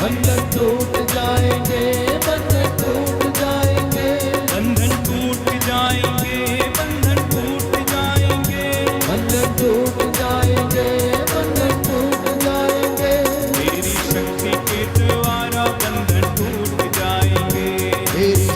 बंधन टूट जाएंगे, बंधन टूट जाएंगे, बंधन टूट जाएंगे, बंधन टूट जाएंगे, बंधन टूट जाएंगे, बंधन टूट जाएंगे, तेरी शक्ति के द्वारा बंधन टूट जाएंगे, तेरी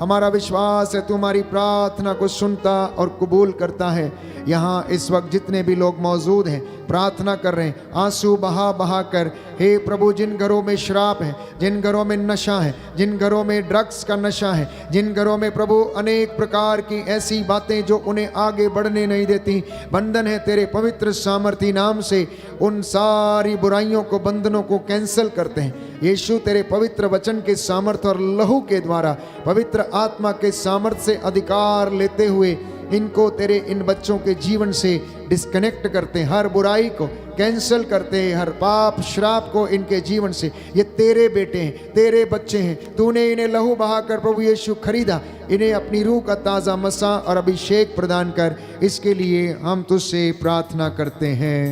हमारा विश्वास है तू हमारी प्रार्थना को सुनता और कबूल करता है। यहाँ इस वक्त जितने भी लोग मौजूद हैं प्रार्थना कर रहे हैं, आंसू बहा बहा कर, हे प्रभु जिन घरों में शराब है, जिन घरों में नशा है, जिन घरों में ड्रग्स का नशा है, जिन घरों में प्रभु अनेक प्रकार की ऐसी बातें जो उन्हें आगे बढ़ने नहीं देती, बंधन है तेरे पवित्र सामर्थी नाम से उन सारी बुराइयों को, बंधनों को कैंसिल करते हैं। यीशु तेरे पवित्र वचन के सामर्थ और लहू के द्वारा, पवित्र आत्मा के सामर्थ से अधिकार लेते हुए इनको तेरे इन बच्चों के जीवन से डिस्कनेक्ट करते, हर बुराई को कैंसिल करते, हर पाप श्राप को इनके जीवन से। ये तेरे बेटे हैं, तेरे बच्चे हैं, तूने इन्हें लहू बहाकर प्रभु यीशु खरीदा, इन्हें अपनी रूह का ताज़ा मसा और अभिषेक प्रदान कर। इसके लिए हम तुझसे प्रार्थना करते हैं।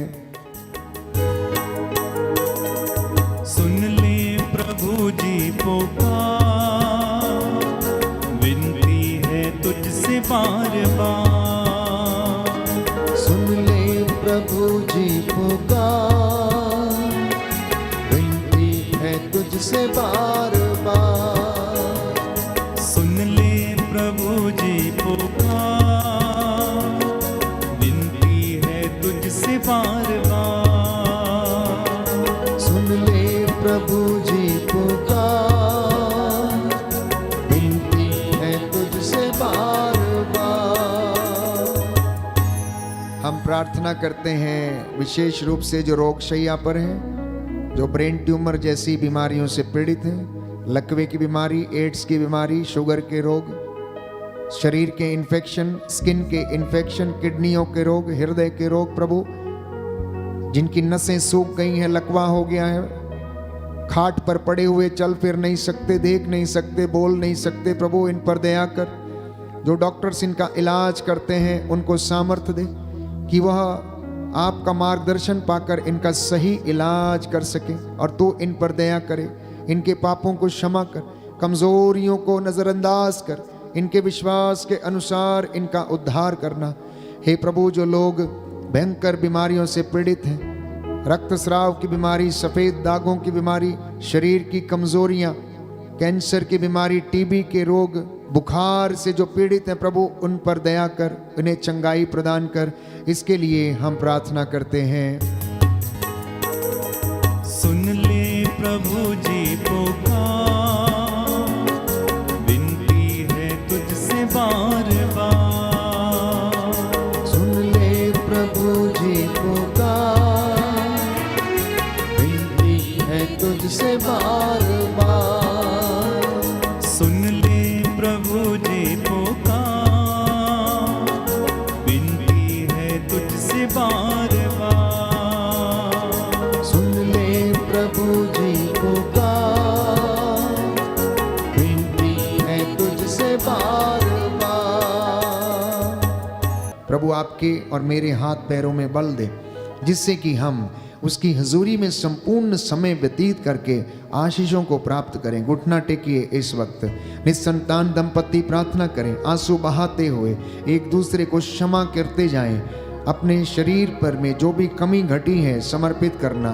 सुन ले प्रभु जी पुकार, विनती है तुझसे बार बार। सुन ले प्रभु जी पुकार, विनती है तुझसे बार बार। सुन ले प्रभु जी पुकार, विनती है तुझसे बार बार। सुन ले प्रभु जी पुकार, विनती है तुझसे बार बार। हम प्रार्थना करते हैं विशेष रूप से जो रोग शैया पर हैं, जो ब्रेन ट्यूमर जैसी बीमारियों से पीड़ित हैं, लकवे की बीमारी, एड्स की बीमारी, शुगर के रोग, शरीर के इन्फेक्शन, स्किन के इन्फेक्शन, किडनियों के रोग, हृदय के रोग, प्रभु जिनकी नसें सूख गई हैं, लकवा हो गया है, खाट पर पड़े हुए चल फिर नहीं सकते, देख नहीं सकते, बोल नहीं सकते, प्रभु इन पर दया कर। जो डॉक्टर्स इनका इलाज करते हैं उनको सामर्थ्य दे कि वह आपका मार्गदर्शन पाकर इनका सही इलाज कर सके, और तू इन पर दया करे, इनके पापों को क्षमा कर, कमजोरियों को नजरअंदाज कर, इनके विश्वास के अनुसार इनका उद्धार करना। हे प्रभु जो लोग भयंकर बीमारियों से पीड़ित हैं, रक्तस्राव की बीमारी, सफ़ेद दागों की बीमारी, शरीर की कमजोरियां, कैंसर की बीमारी, टीबी के रोग, बुखार से जो पीड़ित हैं प्रभु उन पर दया कर, उन्हें चंगाई प्रदान कर। इसके लिए हम प्रार्थना करते हैं। सुन ले प्रभु जी पुकार, विनती है तुझसे बार बार। सुन ले प्रभु जी पुकार, विनती है तुझसे बार बार। सुन ले प्रभु जी पुकार, विनती है तुझसे बार बार। सुन ले प्रभु जी पुकार, विनती है तुझसे बार बार। प्रभु आपके और मेरे हाथ पैरों में बल दे, जिससे कि हम उसकी हजूरी में संपूर्ण समय व्यतीत करके आशीषों को प्राप्त करें। घुटना टेकिए इस वक्त, निसंतान दंपति प्रार्थना करें, आंसू बहाते हुए एक दूसरे को क्षमा करते जाएं। अपने शरीर पर में जो भी कमी घटी है समर्पित करना,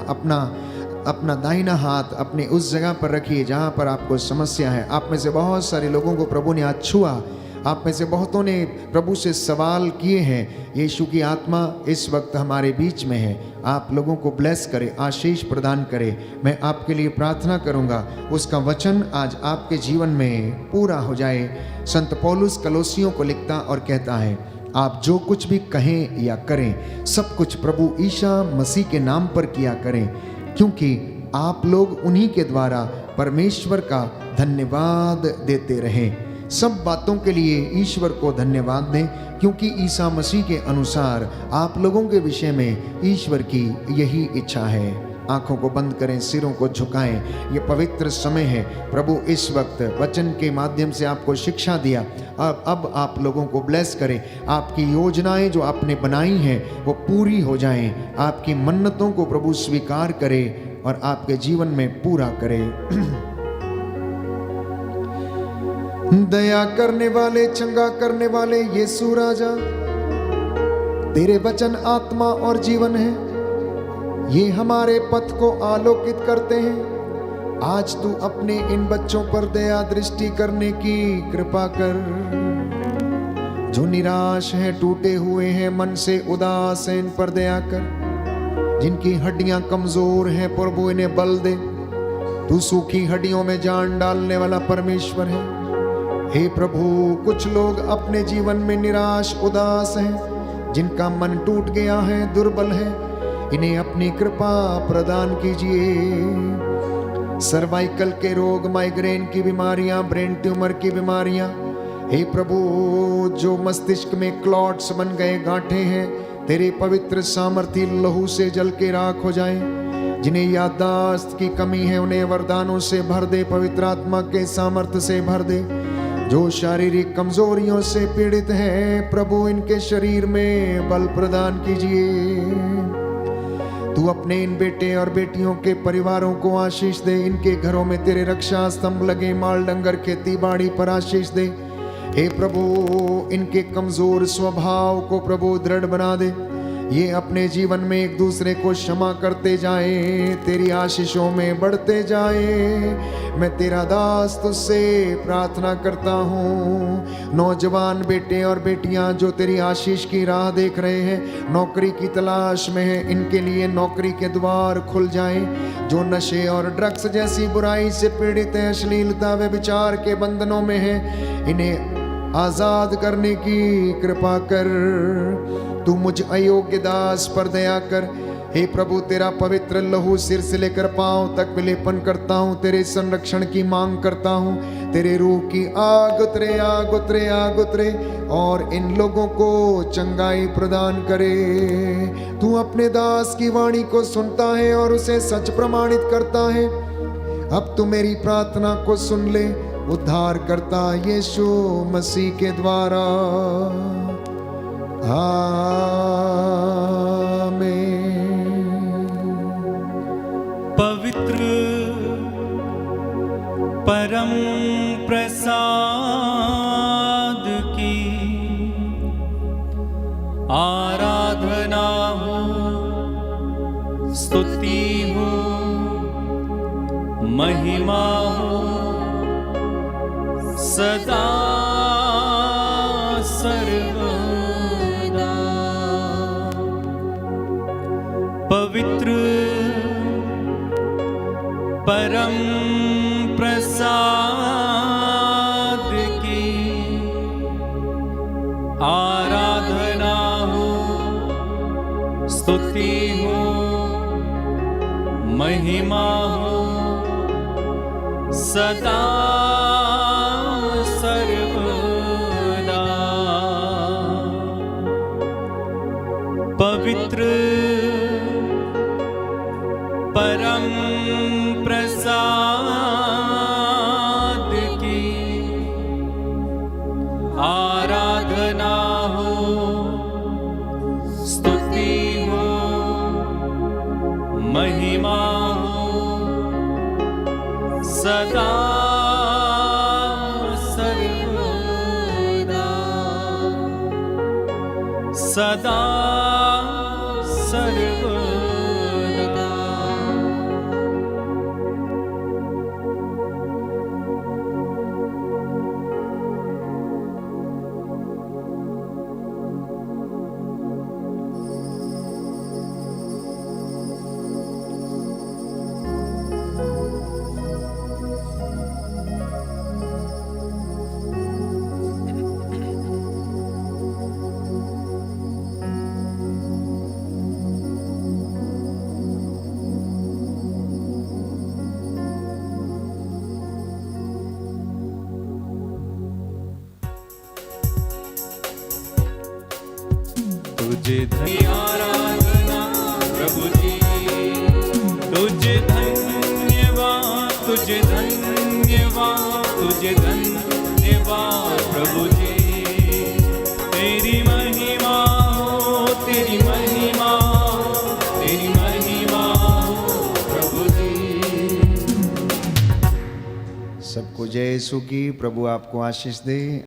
अपना दाहिना हाथ अपने उस जगह पर रखिए जहाँ पर आपको समस्या है। आप में से बहुत सारे लोगों को प्रभु ने आज छुआ, आप में से बहुतों ने प्रभु से सवाल किए हैं। यीशु की आत्मा इस वक्त हमारे बीच में है, आप लोगों को ब्लेस करे, आशीष प्रदान करे। मैं आपके लिए प्रार्थना करूंगा, उसका वचन आज आपके जीवन में पूरा हो जाए। संत पौलुस कलोसियों को लिखता और कहता है, आप जो कुछ भी कहें या करें सब कुछ प्रभु ईसा मसीह के नाम पर किया करें, क्योंकि आप लोग उन्हीं के द्वारा परमेश्वर का धन्यवाद देते रहें। सब बातों के लिए ईश्वर को धन्यवाद दें, क्योंकि ईसा मसीह के अनुसार आप लोगों के विषय में ईश्वर की यही इच्छा है। आंखों को बंद करें, सिरों को झुकाएं। ये पवित्र समय है। प्रभु इस वक्त वचन के माध्यम से आपको शिक्षा दिया, अब आप लोगों को ब्लेस करें। आपकी योजनाएं जो आपने बनाई हैं वो पूरी हो जाएं। आपकी मन्नतों को प्रभु स्वीकार करे और आपके जीवन में पूरा करे। दया करने वाले, चंगा करने वाले यीशु राजा, तेरे वचन आत्मा और जीवन है। ये हमारे पथ को आलोकित करते हैं। आज तू अपने इन बच्चों पर दया दृष्टि करने की कृपा कर। जो निराश हैं, टूटे हुए हैं, मन से उदास हैं, इन पर दया कर। जिनकी हड्डियां कमजोर हैं, प्रभु इन्हें बल दे। तू सूखी हड्डियों में जान डालने वाला परमेश्वर है। हे प्रभु, कुछ लोग अपने जीवन में निराश उदास हैं, जिनका मन टूट गया है, दुर्बल है, इन्हें अपनी कृपा प्रदान कीजिए। सर्वाइकल के रोग, माइग्रेन की बीमारियां, ब्रेन ट्यूमर की बीमारियां, हे प्रभु, जो मस्तिष्क में क्लॉट्स बन गए, गांठें हैं, तेरे पवित्र सामर्थी लहू से जल के राख हो जाएं। जिन्हें याददाश्त की कमी है, उन्हें वरदानों से भर दे, पवित्र आत्मा के सामर्थ्य से भर दे। जो शारीरिक कमजोरियों से पीड़ित हैं, प्रभु इनके शरीर में बल प्रदान कीजिए। तू अपने इन बेटे और बेटियों के परिवारों को आशीष दे। इनके घरों में तेरे रक्षा स्तंभ लगे, माल डंगर खेती बाड़ी पर आशीष दे। हे प्रभु, इनके कमजोर स्वभाव को प्रभु दृढ़ बना दे। ये अपने जीवन में एक दूसरे को क्षमा करते जाएं, तेरी आशीषों में बढ़ते जाएं। मैं तेरा दास तुझसे प्रार्थना करता हूँ। नौजवान बेटे और बेटियां जो तेरी आशीष की राह देख रहे हैं, नौकरी की तलाश में हैं, इनके लिए नौकरी के द्वार खुल जाएं। जो नशे और ड्रग्स जैसी बुराई से पीड़ित हैं, अश्लीलता व विचार के बंधनों में हैं, इन्हें आजाद करने की कृपा कर। तू मुझ अयोग्य दास पर दया कर। हे प्रभु, तेरा पवित्र लहू सिर से लेकर पांव तक विलेपन करता हूँ। तेरे संरक्षण की मांग करता हूँ। तेरे रूह की आग उतरे, आग उतरे, आग उतरे और इन लोगों को चंगाई प्रदान करे। तू अपने दास की वाणी को सुनता है और उसे सच प्रमाणित करता है। अब तू मेरी प्रार्थना को सुन ले, उद्धार करता यीशु मसीह के द्वारा, आमीन। पवित्र परम प्रसाद की आराधना हो, स्तुति हो, महिमा हो सदा सर्वदा। पवित्र परम प्रसाद की आराधना हो, स्तुति हो, महिमा हो सदा सर्वदा। पवित्र परम प्रसाद की आराधना हो, स्तुति हो, महिमा हो सदा सदा सर्वदा। तुझे आराधना प्रभु जी, तुझे धन्यवाद, तुझे धन्यवाद, तुझे धन्यवाद प्रभु जी। तेरी महिमा हो, तेरी महिमा हो, तेरी महिमा हो प्रभु जी। सबको जय यीशु की। प्रभु आपको आशीष दे।